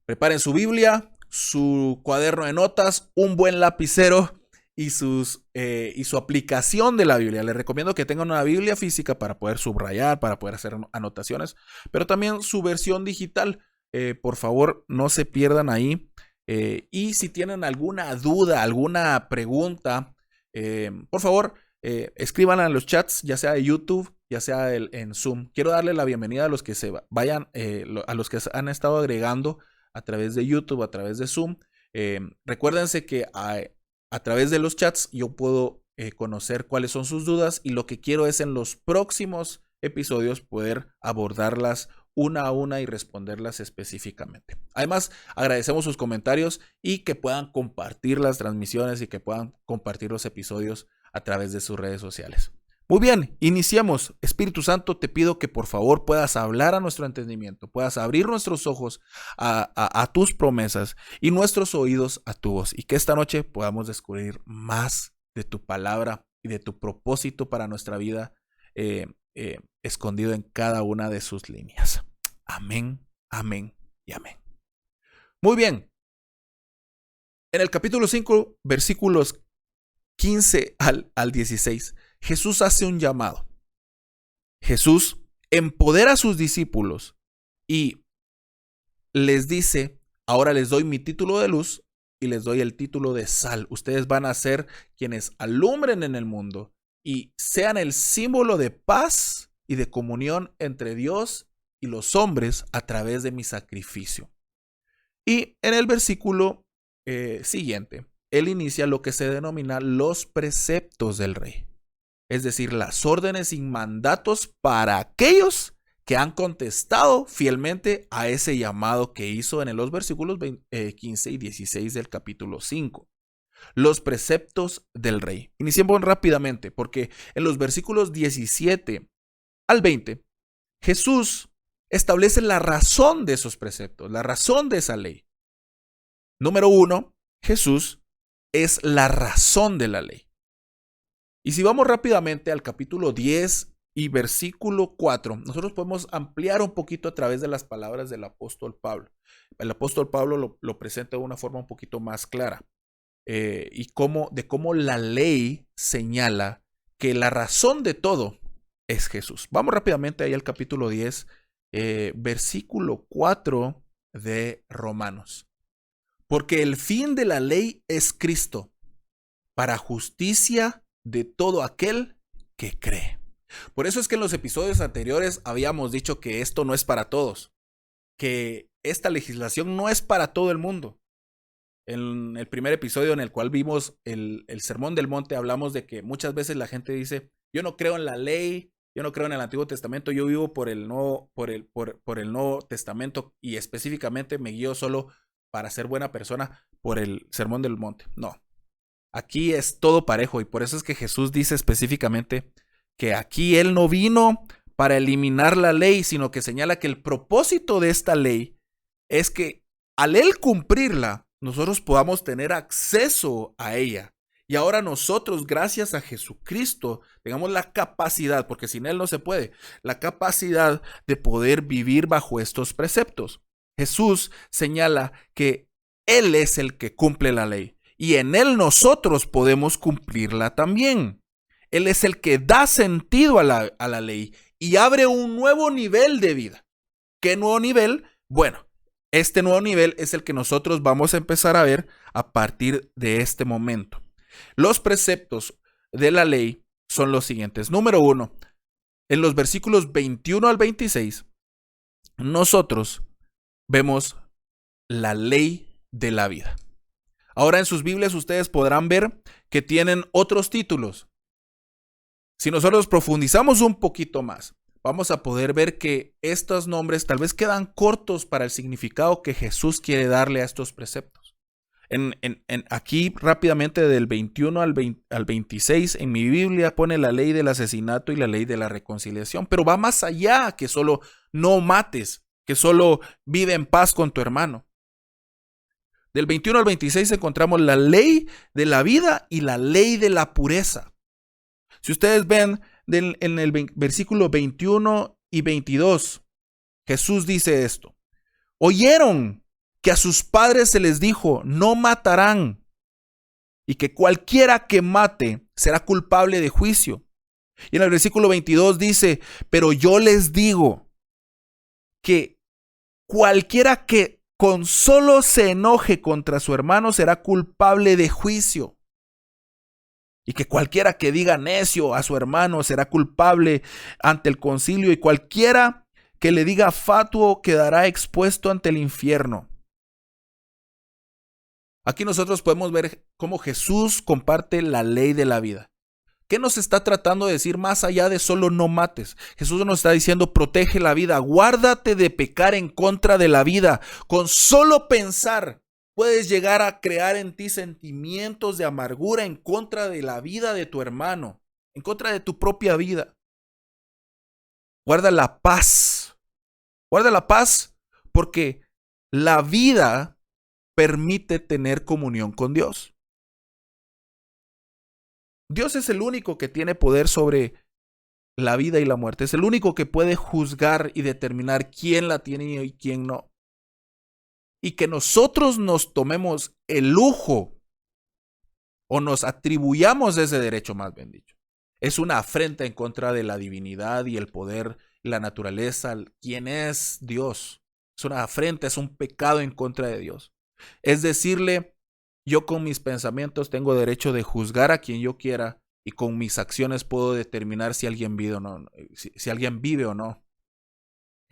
Preparen su Biblia, su cuaderno de notas, un buen lapicero y su aplicación de la Biblia. Les recomiendo que tengan una Biblia física para poder subrayar, para poder hacer anotaciones, pero también su versión digital. Por favor, no se pierdan ahí. Y si tienen alguna duda, alguna pregunta, por favor, escriban en los chats, ya sea de YouTube, ya sea en Zoom. Quiero darle la bienvenida a los que se vayan, a los que han estado agregando a través de YouTube, a través de Zoom. Recuérdense que a través de los chats yo puedo conocer cuáles son sus dudas, y lo que quiero es en los próximos episodios poder abordarlas una a una y responderlas específicamente. Además, agradecemos sus comentarios y que puedan compartir las transmisiones y que puedan compartir los episodios a través de sus redes sociales. Muy bien, iniciamos. Espíritu Santo, te pido que por favor puedas hablar a nuestro entendimiento, puedas abrir nuestros ojos a tus promesas y nuestros oídos a tu voz, y que esta noche podamos descubrir más de tu palabra y de tu propósito para nuestra vida, escondido en cada una de sus líneas. Amén, amén y amén. Muy bien. En el capítulo 5, versículos 15 al 16, Jesús hace un llamado. Jesús empodera a sus discípulos y les dice: ahora les doy mi título de luz y les doy el título de sal. Ustedes van a ser quienes alumbren en el mundo y sean el símbolo de paz y de comunión entre Dios y los hombres a través de mi sacrificio. Y en el versículo siguiente, él inicia lo que se denomina los preceptos del rey, es decir, las órdenes y mandatos para aquellos que han contestado fielmente a ese llamado que hizo en los versículos 15 y 16 del capítulo 5. Los preceptos del rey. Iniciemos rápidamente, porque en los versículos 17 al 20, Jesús establece la razón de esos preceptos, la razón de esa ley. Número 1, Jesús es la razón de la ley. Y si vamos rápidamente al capítulo 10 y versículo 4, nosotros podemos ampliar un poquito a través de las palabras del apóstol Pablo. El apóstol Pablo lo presenta de una forma un poquito más clara, y cómo la ley señala que la razón de todo es Jesús. Vamos rápidamente ahí al capítulo 10, versículo 4 de Romanos. Porque el fin de la ley es Cristo, para justicia de todo aquel que cree. Por eso es que en los episodios anteriores habíamos dicho que esto no es para todos, que esta legislación no es para todo el mundo. En el primer episodio, en el cual vimos el Sermón del Monte, hablamos de que muchas veces la gente dice: yo no creo en la ley, yo no creo en el Antiguo Testamento, yo vivo por el Nuevo Testamento, y específicamente me guío solo para ser buena persona por el Sermón del Monte. No, aquí es todo parejo, y por eso es que Jesús dice específicamente que aquí Él no vino para eliminar la ley, sino que señala que el propósito de esta ley es que al Él cumplirla, nosotros podamos tener acceso a ella. Y ahora nosotros, gracias a Jesucristo, tengamos la capacidad, porque sin Él no se puede, la capacidad de poder vivir bajo estos preceptos. Jesús señala que Él es el que cumple la ley, y en Él nosotros podemos cumplirla también. Él es el que da sentido a la ley y abre un nuevo nivel de vida. ¿Qué nuevo nivel? Bueno, este nuevo nivel es el que nosotros vamos a empezar a ver a partir de este momento. Los preceptos de la ley son los siguientes. Número 1, en los versículos 21 al 26, nosotros vemos la ley de la vida. Ahora en sus Biblias ustedes podrán ver que tienen otros títulos. Si nosotros profundizamos un poquito más, vamos a poder ver que estos nombres tal vez quedan cortos para el significado que Jesús quiere darle a estos preceptos. Aquí rápidamente del 21 al 26 en mi Biblia pone la ley del asesinato y la ley de la reconciliación, pero va más allá que solo no mates, que solo vive en paz con tu hermano. Del 21 al 26 encontramos la ley de la vida y la ley de la pureza. Si ustedes ven en el versículo 21 y 22, Jesús dice esto: oyeron que a sus padres se les dijo: no matarán, y que cualquiera que mate será culpable de juicio. Y en el versículo 22 dice: pero yo les digo que cualquiera que con solo se enoje contra su hermano será culpable de juicio. Y que cualquiera que diga necio a su hermano será culpable ante el concilio, y cualquiera que le diga fatuo quedará expuesto ante el infierno. Aquí nosotros podemos ver cómo Jesús comparte la ley de la vida. ¿Qué nos está tratando de decir más allá de solo no mates? Jesús nos está diciendo: protege la vida, guárdate de pecar en contra de la vida. Con solo pensar puedes llegar a crear en ti sentimientos de amargura en contra de la vida de tu hermano, en contra de tu propia vida. Guarda la paz. Guarda la paz porque la vida permite tener comunión con Dios. Dios es el único que tiene poder sobre la vida y la muerte. Es el único que puede juzgar y determinar quién la tiene y quién no. Y que nosotros nos tomemos el lujo o nos atribuyamos ese derecho, más bien dicho, es una afrenta en contra de la divinidad y el poder y la naturaleza. ¿Quién es Dios? Es una afrenta, es un pecado en contra de Dios. Es decirle: yo con mis pensamientos tengo derecho de juzgar a quien yo quiera, y con mis acciones puedo determinar si alguien vive o no. Si alguien vive o no.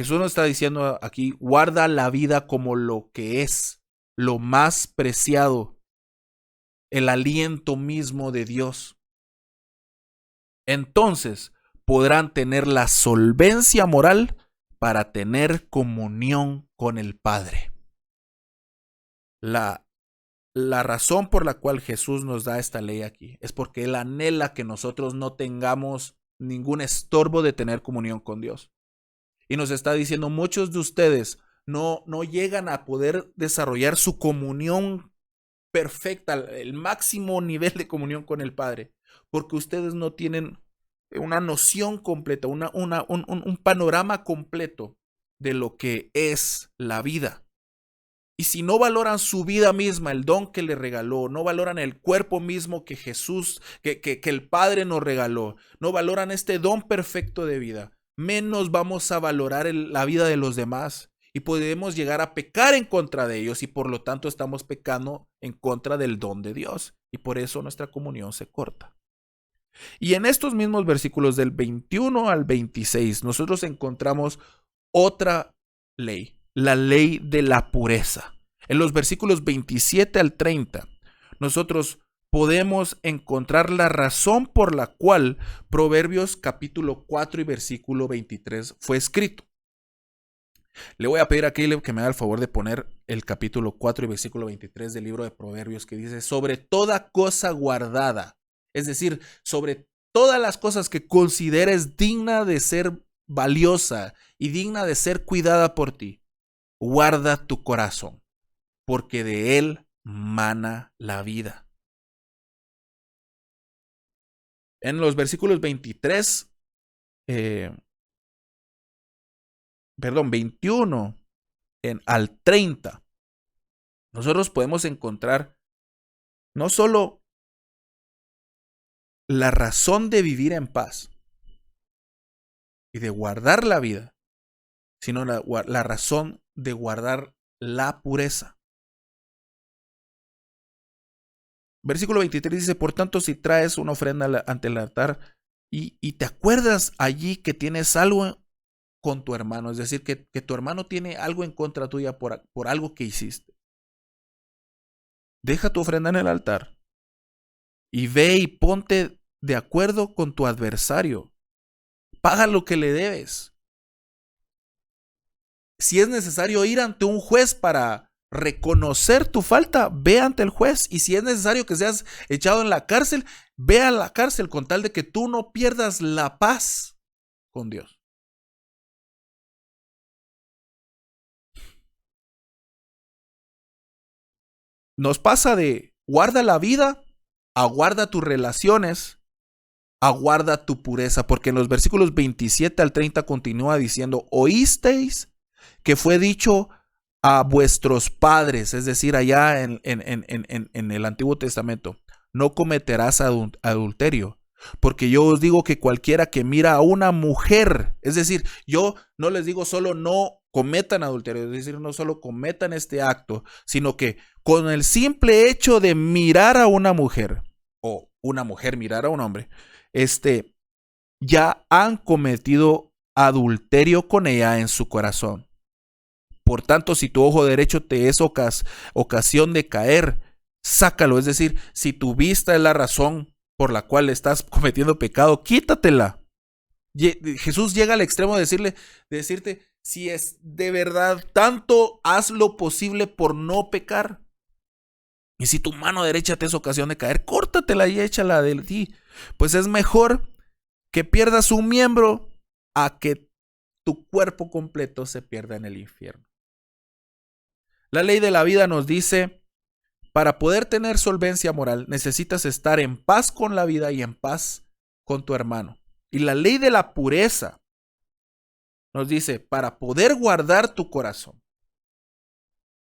Jesús nos está diciendo aquí: guarda la vida como lo que es, lo más preciado, el aliento mismo de Dios. Entonces podrán tener la solvencia moral para tener comunión con el Padre. La razón por la cual Jesús nos da esta ley aquí es porque Él anhela que nosotros no tengamos ningún estorbo de tener comunión con Dios. Y nos está diciendo: muchos de ustedes no llegan a poder desarrollar su comunión perfecta, el máximo nivel de comunión con el Padre, porque ustedes no tienen una noción completa, un panorama completo de lo que es la vida. Y si no valoran su vida misma, el don que le regaló, no valoran el cuerpo mismo que Jesús, que el Padre nos regaló, no valoran este don perfecto de vida, menos vamos a valorar la vida de los demás. Y podemos llegar a pecar en contra de ellos, y por lo tanto estamos pecando en contra del don de Dios. Y por eso nuestra comunión se corta. Y en estos mismos versículos del 21 al 26, nosotros encontramos otra ley. La ley de la pureza. En los versículos 27 al 30, nosotros podemos encontrar la razón por la cual Proverbios capítulo 4 y versículo 23 fue escrito. Le voy a pedir a Caleb que me haga el favor de poner el capítulo 4 y versículo 23 del libro de Proverbios, que dice: sobre toda cosa guardada, es decir, sobre todas las cosas que consideres digna de ser valiosa y digna de ser cuidada por ti, guarda tu corazón, porque de él mana la vida. En los versículos 21 al 30, nosotros podemos encontrar no solo la razón de vivir en paz y de guardar la vida, sino la razón de guardar la pureza. Versículo 23 dice: por tanto, si traes una ofrenda ante el altar y te acuerdas allí que tienes algo con tu hermano, es decir, que tu hermano tiene algo en contra tuya por algo que hiciste, deja tu ofrenda en el altar y ve y ponte de acuerdo con tu adversario. Paga lo que le debes. Si es necesario ir ante un juez para reconocer tu falta, ve ante el juez. Y si es necesario que seas echado en la cárcel, ve a la cárcel, con tal de que tú no pierdas la paz con Dios. Nos pasa de guarda la vida, aguarda tus relaciones, aguarda tu pureza, porque en los versículos 27 al 30 continúa diciendo: oísteis que fue dicho a vuestros padres, es decir, allá en el Antiguo Testamento: no cometerás adulterio, porque yo os digo que cualquiera que mira a una mujer, es decir, yo no les digo solo no cometan adulterio, es decir, no solo cometan este acto, sino que con el simple hecho de mirar a una mujer o una mujer mirar a un hombre, ya han cometido adulterio con ella en su corazón. Por tanto, si tu ojo derecho te es ocasión de caer, sácalo. Es decir, si tu vista es la razón por la cual estás cometiendo pecado, quítatela. Jesús llega al extremo de decirte, si es de verdad tanto, haz lo posible por no pecar. Y si tu mano derecha te es ocasión de caer, córtatela y échala de ti. Pues es mejor que pierdas un miembro a que tu cuerpo completo se pierda en el infierno. La ley de la vida nos dice, para poder tener solvencia moral, necesitas estar en paz con la vida y en paz con tu hermano. Y la ley de la pureza nos dice, para poder guardar tu corazón,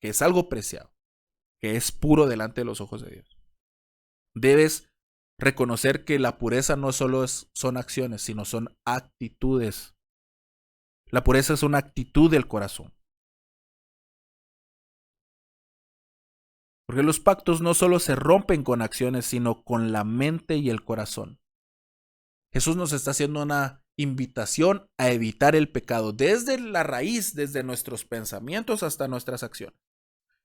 que es algo preciado, que es puro delante de los ojos de Dios, debes reconocer que la pureza no solo son acciones, sino son actitudes. La pureza es una actitud del corazón. Porque los pactos no solo se rompen con acciones, sino con la mente y el corazón. Jesús nos está haciendo una invitación a evitar el pecado desde la raíz, desde nuestros pensamientos hasta nuestras acciones.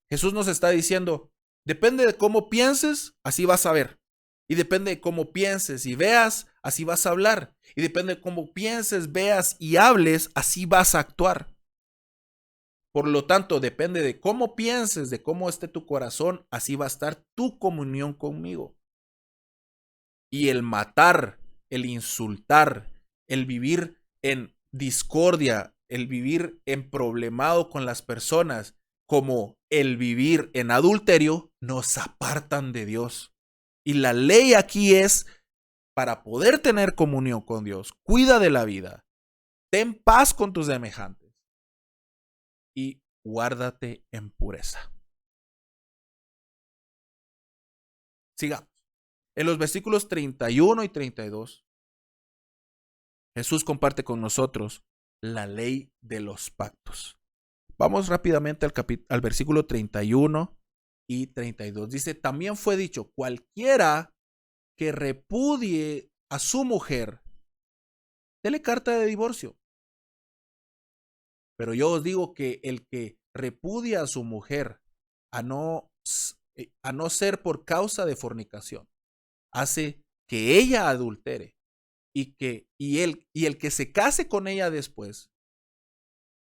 Jesús nos está diciendo, depende de cómo pienses, así vas a ver. Y depende de cómo pienses y veas, así vas a hablar. Y depende de cómo pienses, veas y hables, así vas a actuar. Por lo tanto, depende de cómo pienses, de cómo esté tu corazón, así va a estar tu comunión conmigo. Y el matar, el insultar, el vivir en discordia, el vivir en problemado con las personas, como el vivir en adulterio, nos apartan de Dios. Y la ley aquí es, para poder tener comunión con Dios, cuida de la vida, ten paz con tus semejantes y guárdate en pureza. Sigamos. En los versículos 31 y 32, Jesús comparte con nosotros la ley de los pactos. Vamos rápidamente al versículo 31 y 32. Dice, también fue dicho, cualquiera que repudie a su mujer, dele carta de divorcio. Pero yo os digo que el que repudia a su mujer a no ser por causa de fornicación, hace que ella adultere y el que se case con ella después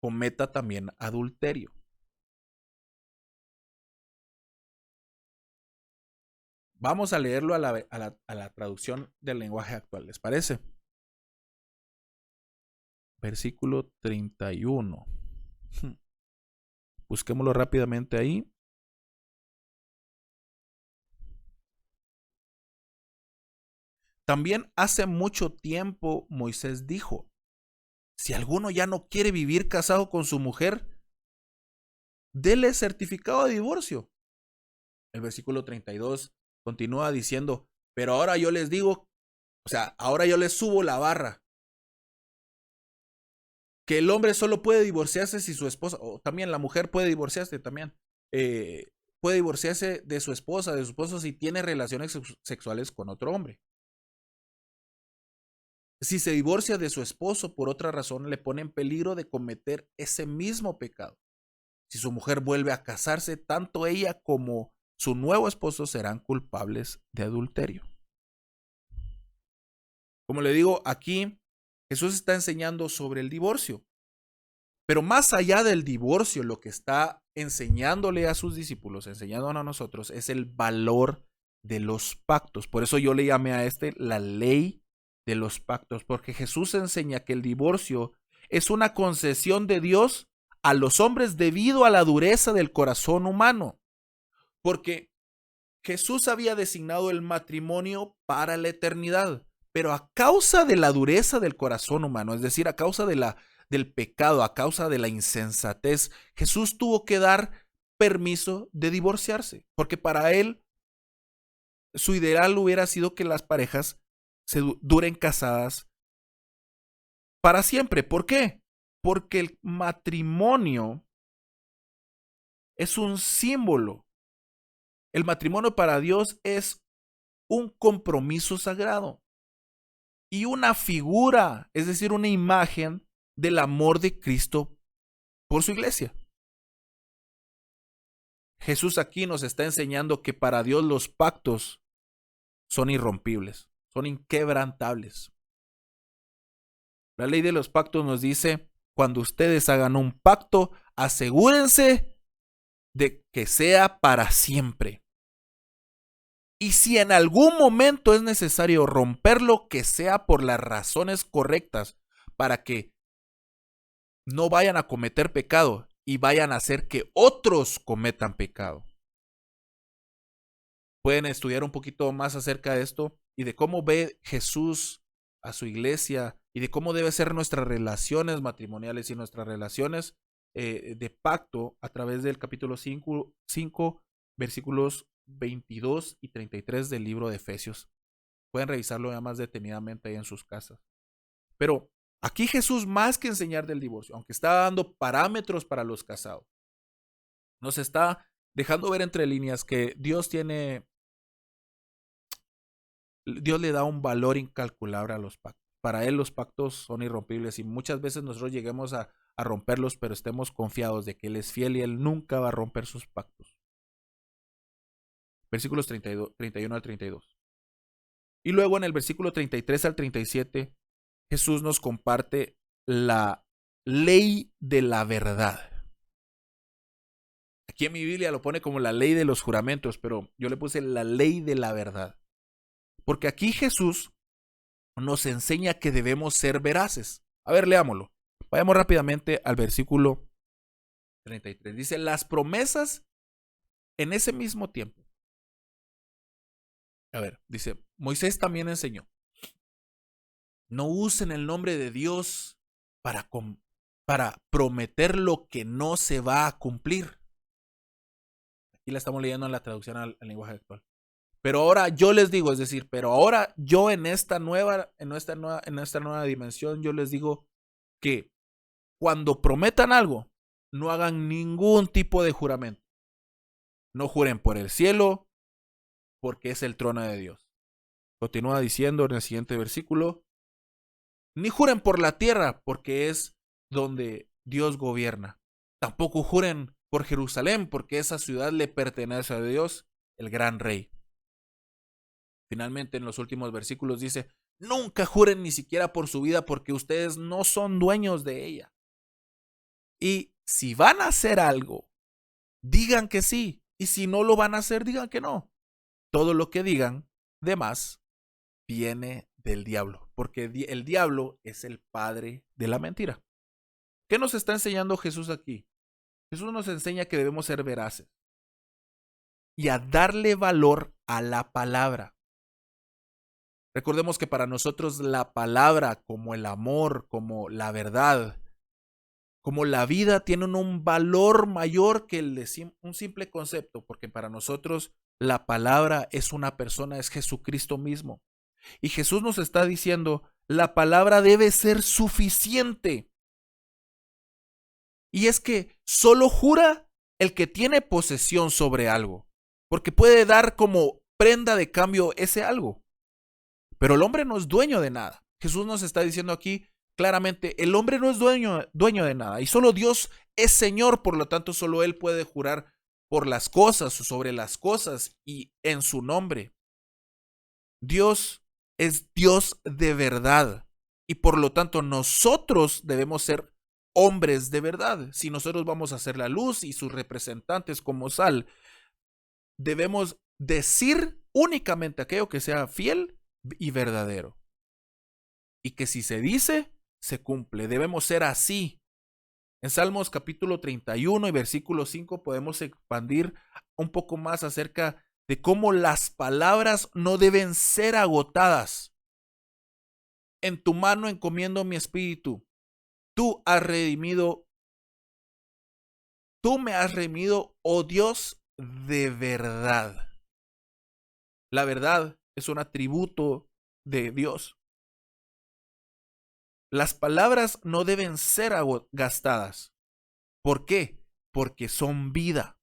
cometa también adulterio. Vamos a leerlo a la traducción del lenguaje actual, ¿les parece? Versículo 31. Busquémoslo rápidamente ahí. También hace mucho tiempo Moisés dijo, si alguno ya no quiere vivir casado con su mujer, dele certificado de divorcio. El versículo 32 continúa diciendo, pero ahora yo les digo, ahora yo les subo la barra. Que el hombre solo puede divorciarse si su esposa, o también la mujer puede divorciarse también, puede divorciarse de su esposo si tiene relaciones sexuales con otro hombre. Si se divorcia de su esposo por otra razón, le pone en peligro de cometer ese mismo pecado. Si su mujer vuelve a casarse, tanto ella como su nuevo esposo serán culpables de adulterio. Como le digo, aquí Jesús está enseñando sobre el divorcio. Pero más allá del divorcio, lo que está enseñándole a sus discípulos, enseñándonos a nosotros, es el valor de los pactos. Por eso yo le llamé a la ley de los pactos, porque Jesús enseña que el divorcio es una concesión de Dios a los hombres debido a la dureza del corazón humano. Porque Jesús había designado el matrimonio para la eternidad, pero a causa de la dureza del corazón humano, es decir, a causa del pecado, a causa de la insensatez, Jesús tuvo que dar permiso de divorciarse, porque para él su ideal hubiera sido que las parejas se duren casadas para siempre. ¿Por qué? Porque el matrimonio es un símbolo. El matrimonio para Dios es un compromiso sagrado y una figura, es decir, una imagen del amor de Cristo por su iglesia. Jesús aquí nos está enseñando que para Dios los pactos son irrompibles, son inquebrantables. La ley de los pactos nos dice, cuando ustedes hagan un pacto, asegúrense de que sea para siempre. Y si en algún momento es necesario romperlo, que sea por las razones correctas, para que no vayan a cometer pecado y vayan a hacer que otros cometan pecado. Pueden estudiar un poquito más acerca de esto y de cómo ve Jesús a su iglesia y de cómo deben ser nuestras relaciones matrimoniales y nuestras relaciones de pacto a través del capítulo 5, versículos 22 y 33 del libro de Efesios. Pueden revisarlo ya más detenidamente ahí en sus casas. Pero aquí Jesús, más que enseñar del divorcio, aunque está dando parámetros para los casados, nos está dejando ver entre líneas que Dios le da un valor incalculable a los pactos. Para Él los pactos son irrompibles y muchas veces nosotros lleguemos a romperlos, pero estemos confiados de que Él es fiel y Él nunca va a romper sus pactos. Versículos 31 al 32. Y luego en el versículo 33 al 37, Jesús nos comparte la ley de la verdad. Aquí en mi Biblia lo pone como la ley de los juramentos, pero yo le puse la ley de la verdad. Porque aquí Jesús nos enseña que debemos ser veraces. A ver, leámoslo. Vayamos rápidamente al versículo 33. Dice, las promesas en ese mismo tiempo. A ver, dice, Moisés también enseñó. No usen el nombre de Dios para prometer lo que no se va a cumplir. Aquí la estamos leyendo en la traducción al lenguaje actual. Pero ahora yo les digo, es decir, pero ahora yo en esta nueva dimensión, yo les digo que cuando prometan algo, no hagan ningún tipo de juramento. No juren por el cielo, porque es el trono de Dios. Continúa diciendo en el siguiente versículo, ni juren por la tierra, porque es donde Dios gobierna. Tampoco juren por Jerusalén, porque esa ciudad le pertenece a Dios, el gran rey. Finalmente, en los últimos versículos dice, nunca juren ni siquiera por su vida, porque ustedes no son dueños de ella. Y si van a hacer algo, digan que sí. Y si no lo van a hacer, digan que no. Todo lo que digan de más viene del diablo, porque el diablo es el padre de la mentira. ¿Qué nos está enseñando Jesús aquí? Jesús nos enseña que debemos ser veraces y a darle valor a la palabra. Recordemos que para nosotros la palabra, como el amor, como la verdad, como la vida, tienen un valor mayor que el de un simple concepto, porque para nosotros la palabra es una persona, es Jesucristo mismo. Y Jesús nos está diciendo, la palabra debe ser suficiente. Y es que solo jura el que tiene posesión sobre algo, porque puede dar como prenda de cambio ese algo. Pero el hombre no es dueño de nada. Jesús nos está diciendo aquí claramente, el hombre no es dueño de nada y solo Dios es Señor, por lo tanto solo Él puede jurar por las cosas o sobre las cosas y en su nombre. Dios es Dios de verdad y por lo tanto nosotros debemos ser hombres de verdad. Si nosotros vamos a ser la luz y sus representantes como sal, debemos decir únicamente aquello que sea fiel y verdadero. Y que si se dice, se cumple. Debemos ser así. En Salmos capítulo 31 y versículo 5 podemos expandir un poco más acerca de cómo las palabras no deben ser agotadas. En tu mano encomiendo mi espíritu. Tú me has redimido, oh Dios, de verdad. La verdad es un atributo de Dios. Las palabras no deben ser gastadas. ¿Por qué? Porque son vida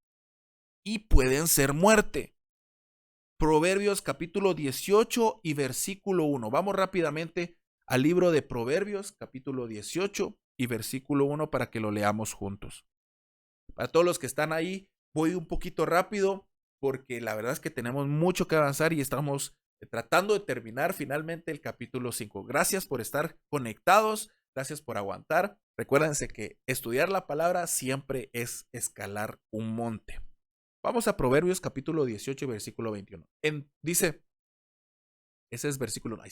y pueden ser muerte. Proverbios capítulo 18 y versículo 1. Vamos rápidamente al libro de Proverbios capítulo 18 y versículo 1 para que lo leamos juntos. Para todos los que están ahí, voy un poquito rápido porque la verdad es que tenemos mucho que avanzar y estamos tratando de terminar finalmente el capítulo 5. Gracias por estar conectados, gracias por aguantar. Recuérdense que estudiar la palabra siempre es escalar un monte. Vamos a Proverbios capítulo 18 versículo 21. Dice, ese es versículo 1.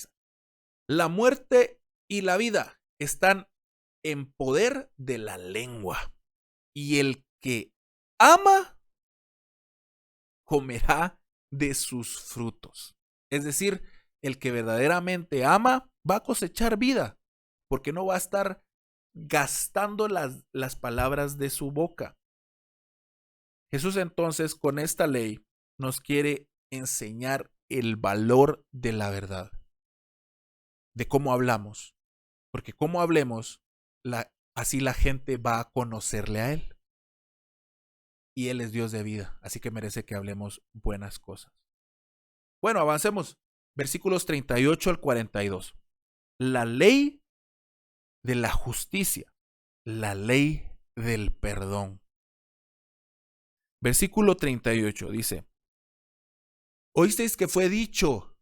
La muerte y la vida están en poder de la lengua, y el que ama comerá de sus frutos. Es decir, el que verdaderamente ama va a cosechar vida, porque no va a estar gastando las palabras de su boca. Jesús entonces con esta ley nos quiere enseñar el valor de la verdad, de cómo hablamos, porque cómo hablemos, así la gente va a conocerle a Él. Y Él es Dios de vida, así que merece que hablemos buenas cosas. Bueno, avancemos. Versículos 38 al 42. La ley de la justicia, la ley del perdón. Versículo 38 dice, oísteis que fue dicho,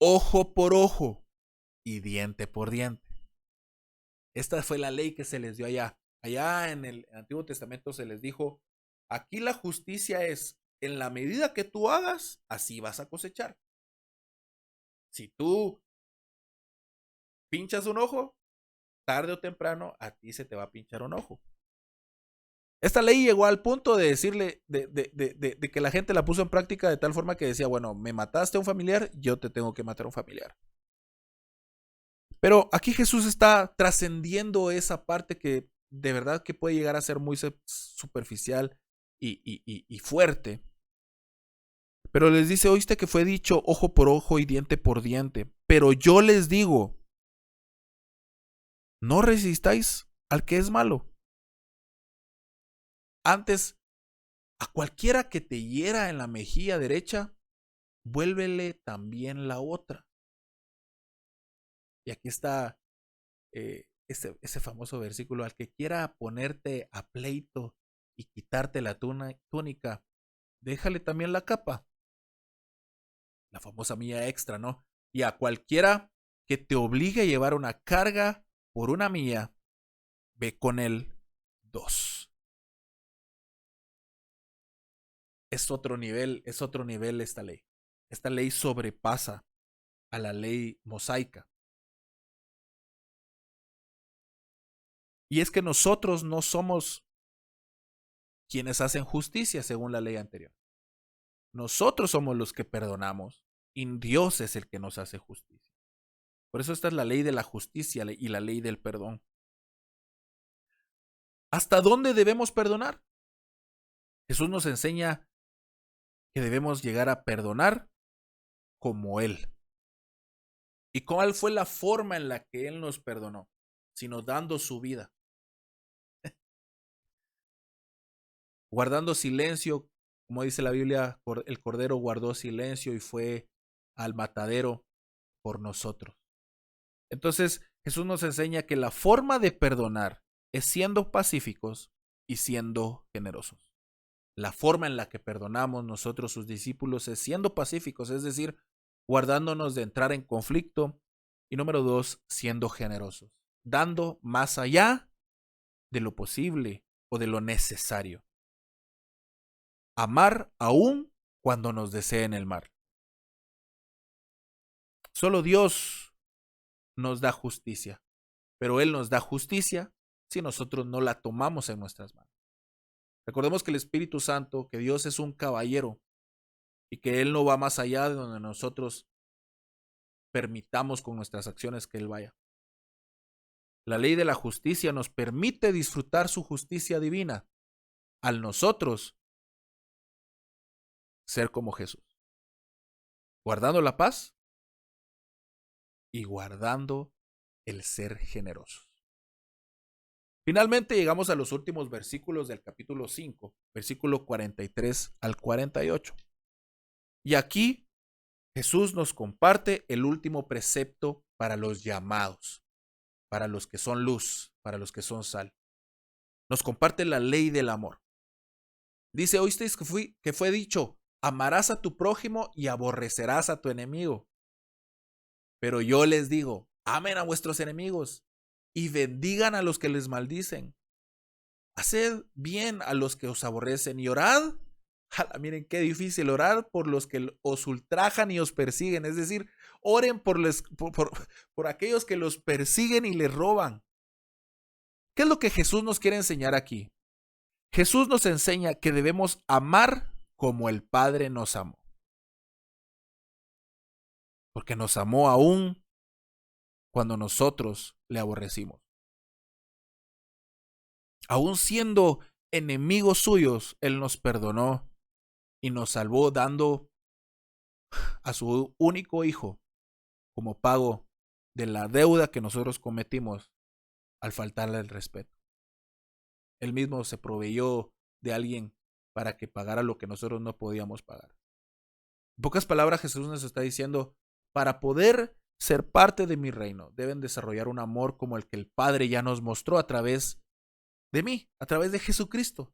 ojo por ojo y diente por diente. Esta fue la ley que se les dio allá. Allá en el Antiguo Testamento se les dijo, aquí la justicia es, en la medida que tú hagas, así vas a cosechar. Si tú pinchas un ojo, tarde o temprano a ti se te va a pinchar un ojo. Esta ley llegó al punto de decirle, de que la gente la puso en práctica de tal forma que decía, bueno, me mataste a un familiar, yo te tengo que matar a un familiar. Pero aquí Jesús está trascendiendo esa parte que de verdad que puede llegar a ser muy superficial y fuerte. Pero les dice, oíste que fue dicho ojo por ojo y diente por diente. Pero yo les digo, no resistáis al que es malo. Antes, a cualquiera que te hiera en la mejilla derecha, vuélvele también la otra. Y aquí está ese famoso versículo, al que quiera ponerte a pleito y quitarte la túnica, déjale también la capa. La famosa milla extra, ¿no? Y a cualquiera que te obligue a llevar una carga por una milla, ve con él 2. Es otro nivel esta ley. Esta ley sobrepasa a la ley mosaica. Y es que nosotros no somos quienes hacen justicia según la ley anterior. Nosotros somos los que perdonamos y Dios es el que nos hace justicia. Por eso esta es la ley de la justicia y la ley del perdón. ¿Hasta dónde debemos perdonar? Jesús nos enseña que debemos llegar a perdonar como Él. ¿Y cuál fue la forma en la que Él nos perdonó? Sino dando su vida. Guardando silencio, como dice la Biblia, el Cordero guardó silencio y fue al matadero por nosotros. Entonces, Jesús nos enseña que la forma de perdonar es siendo pacíficos y siendo generosos. La forma en la que perdonamos nosotros, sus discípulos, es siendo pacíficos, es decir, guardándonos de entrar en conflicto. Y número 2, siendo generosos, dando más allá de lo posible o de lo necesario. Amar aún cuando nos deseen el mal. Solo Dios nos da justicia, pero Él nos da justicia si nosotros no la tomamos en nuestras manos. Recordemos que el Espíritu Santo, que Dios es un caballero y que Él no va más allá de donde nosotros permitamos con nuestras acciones que Él vaya. La ley de la justicia nos permite disfrutar su justicia divina al nosotros ser como Jesús, guardando la paz y guardando el ser generosos. Finalmente llegamos a los últimos versículos del capítulo 5, versículo 43 al 48. Y aquí Jesús nos comparte el último precepto para los llamados, para los que son luz, para los que son sal. Nos comparte la ley del amor. Dice, oísteis que fue dicho, amarás a tu prójimo y aborrecerás a tu enemigo. Pero yo les digo, amen a vuestros enemigos y bendigan a los que les maldicen. Haced bien a los que os aborrecen y orad. Miren qué difícil, orar por los que os ultrajan y os persiguen. Es decir, oren por aquellos que los persiguen y les roban. ¿Qué es lo que Jesús nos quiere enseñar aquí? Jesús nos enseña que debemos amar como el Padre nos amó. Porque nos amó aún cuando nosotros le aborrecimos. Aún siendo enemigos suyos, Él nos perdonó y nos salvó dando a su único hijo como pago de la deuda que nosotros cometimos al faltarle el respeto. Él mismo se proveyó de alguien para que pagara lo que nosotros no podíamos pagar. En pocas palabras, Jesús nos está diciendo, para poder ser parte de mi reino, deben desarrollar un amor como el que el Padre ya nos mostró a través de mí, a través de Jesucristo.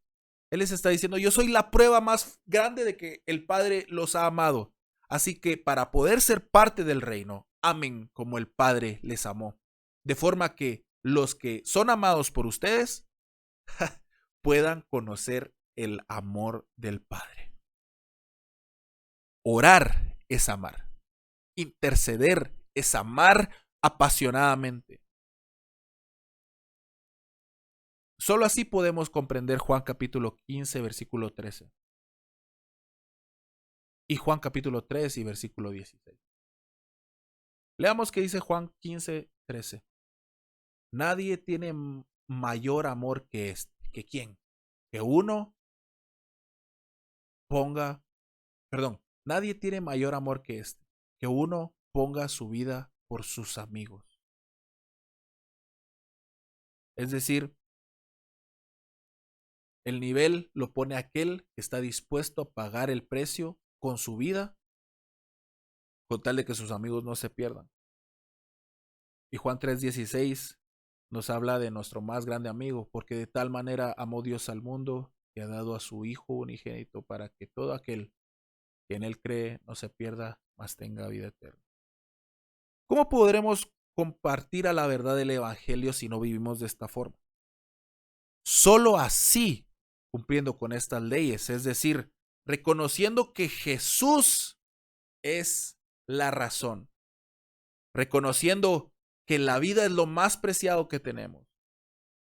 Él les está diciendo, yo soy la prueba más grande de que el Padre los ha amado. Así que para poder ser parte del reino, amen como el Padre les amó. De forma que los que son amados por ustedes puedan conocer el amor del Padre. Orar es amar. Interceder es amar apasionadamente. Solo así podemos comprender Juan capítulo 15, versículo 13. Y Juan capítulo 3 y versículo 16. Leamos qué dice Juan 15, 13. Nadie tiene mayor amor que este. ¿Que quién? Que uno ponga, nadie tiene mayor amor que este. Que uno ponga su vida por sus amigos. Es decir, el nivel lo pone aquel que está dispuesto a pagar el precio con su vida con tal de que sus amigos no se pierdan. Y Juan 3:16 nos habla de nuestro más grande amigo, porque de tal manera amó Dios al mundo que ha dado a su Hijo unigénito para que todo aquel que en él cree no se pierda, mas tenga vida eterna. ¿Cómo podremos compartir a la verdad del Evangelio si no vivimos de esta forma? Solo así, cumpliendo con estas leyes, es decir, reconociendo que Jesús es la razón, reconociendo que la vida es lo más preciado que tenemos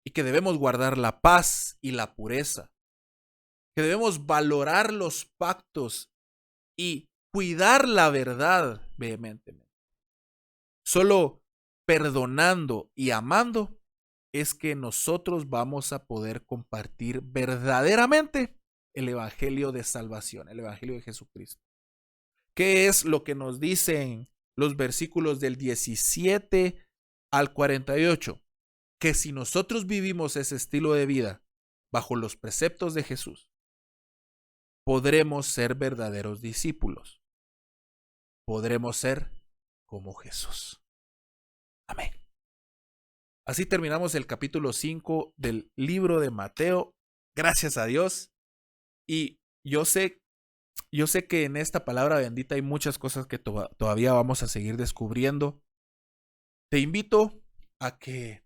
y que debemos guardar la paz y la pureza, que debemos valorar los pactos y cuidar la verdad vehementemente. Solo perdonando y amando es que nosotros vamos a poder compartir verdaderamente el evangelio de salvación, el evangelio de Jesucristo. ¿Qué es lo que nos dicen los versículos del 17 al 48? Que si nosotros vivimos ese estilo de vida bajo los preceptos de Jesús, podremos ser verdaderos discípulos. Podremos ser como Jesús. Amén. Así terminamos el capítulo 5 del libro de Mateo. Gracias a Dios. Y yo sé que en esta palabra bendita hay muchas cosas que todavía vamos a seguir descubriendo. Te invito a que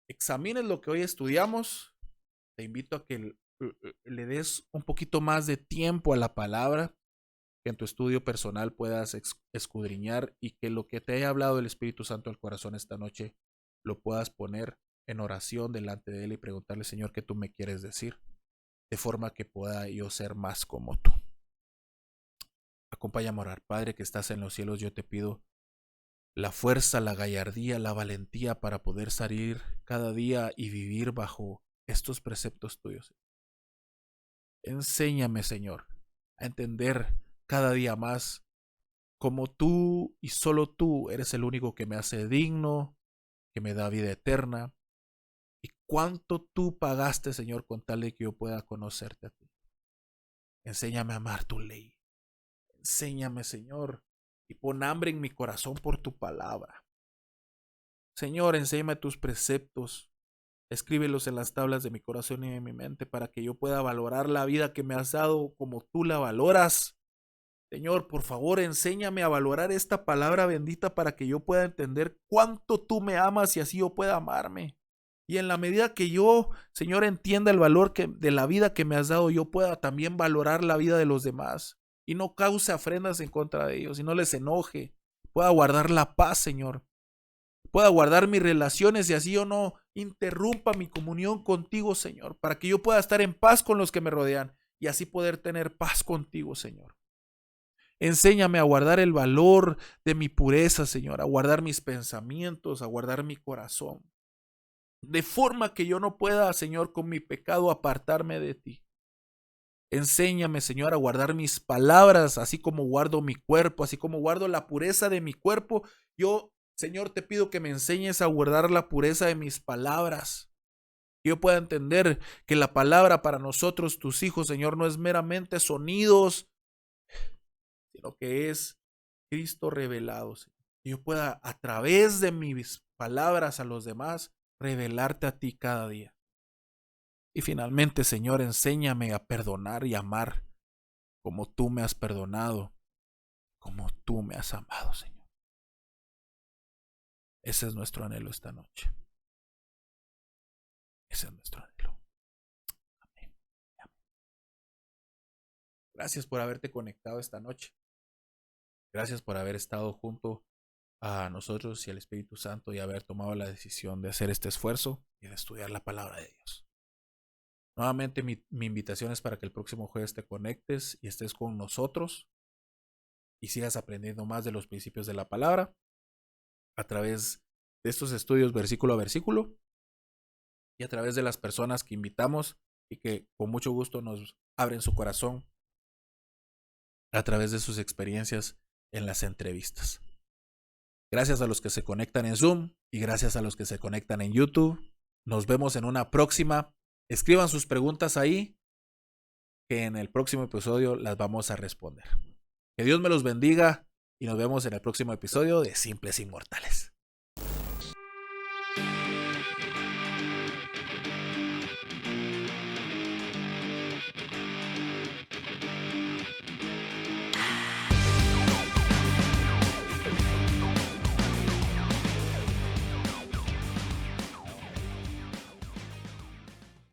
examines lo que hoy estudiamos. Te invito a que le des un poquito más de tiempo a la palabra, que en tu estudio personal puedas escudriñar y que lo que te haya hablado el Espíritu Santo al corazón esta noche lo puedas poner en oración delante de Él y preguntarle, Señor, ¿qué tú me quieres decir? De forma que pueda yo ser más como tú. Acompáñame a orar. Padre que estás en los cielos, yo te pido la fuerza, la gallardía, la valentía para poder salir cada día y vivir bajo estos preceptos tuyos. Enséñame, Señor, a entender cada día más como tú y solo tú eres el único que me hace digno, que me da vida eterna. Y cuánto tú pagaste, Señor, con tal de que yo pueda conocerte a ti. Enséñame a amar tu ley. Enséñame, Señor, y pon hambre en mi corazón por tu palabra. Señor, enséñame tus preceptos. Escríbelos en las tablas de mi corazón y de mi mente para que yo pueda valorar la vida que me has dado como tú la valoras. Señor, por favor, enséñame a valorar esta palabra bendita para que yo pueda entender cuánto tú me amas y así yo pueda amarme. Y en la medida que yo, Señor, entienda el valor de la vida que me has dado, yo pueda también valorar la vida de los demás y no cause ofrendas en contra de ellos y no les enoje. Pueda guardar la paz, Señor. Pueda guardar mis relaciones y así yo no interrumpa mi comunión contigo, Señor, para que yo pueda estar en paz con los que me rodean y así poder tener paz contigo, Señor. Enséñame a guardar el valor de mi pureza, Señor, a guardar mis pensamientos, a guardar mi corazón. De forma que yo no pueda, Señor, con mi pecado apartarme de ti. Enséñame, Señor, a guardar mis palabras, así como guardo mi cuerpo, así como guardo la pureza de mi cuerpo. Yo, Señor, te pido que me enseñes a guardar la pureza de mis palabras. Que yo pueda entender que la palabra para nosotros, tus hijos, Señor, no es meramente sonidos, sino que es Cristo revelado, Señor. Que yo pueda, a través de mis palabras a los demás, revelarte a ti cada día. Y finalmente, Señor, enséñame a perdonar y amar como tú me has perdonado, como tú me has amado, Señor. Ese es nuestro anhelo esta noche. Ese es nuestro anhelo. Amén. Amén. Gracias por haberte conectado esta noche. Gracias por haber estado junto a nosotros y al Espíritu Santo y haber tomado la decisión de hacer este esfuerzo y de estudiar la palabra de Dios. Nuevamente mi invitación es para que el próximo jueves te conectes y estés con nosotros y sigas aprendiendo más de los principios de la palabra a través de estos estudios versículo a versículo y a través de las personas que invitamos y que con mucho gusto nos abren su corazón a través de sus experiencias en las entrevistas. Gracias a los que se conectan en Zoom y gracias a los que se conectan en YouTube. Nos vemos en una próxima. Escriban sus preguntas ahí, que en el próximo episodio las vamos a responder. Que Dios me los bendiga y nos vemos en el próximo episodio de Simples Inmortales.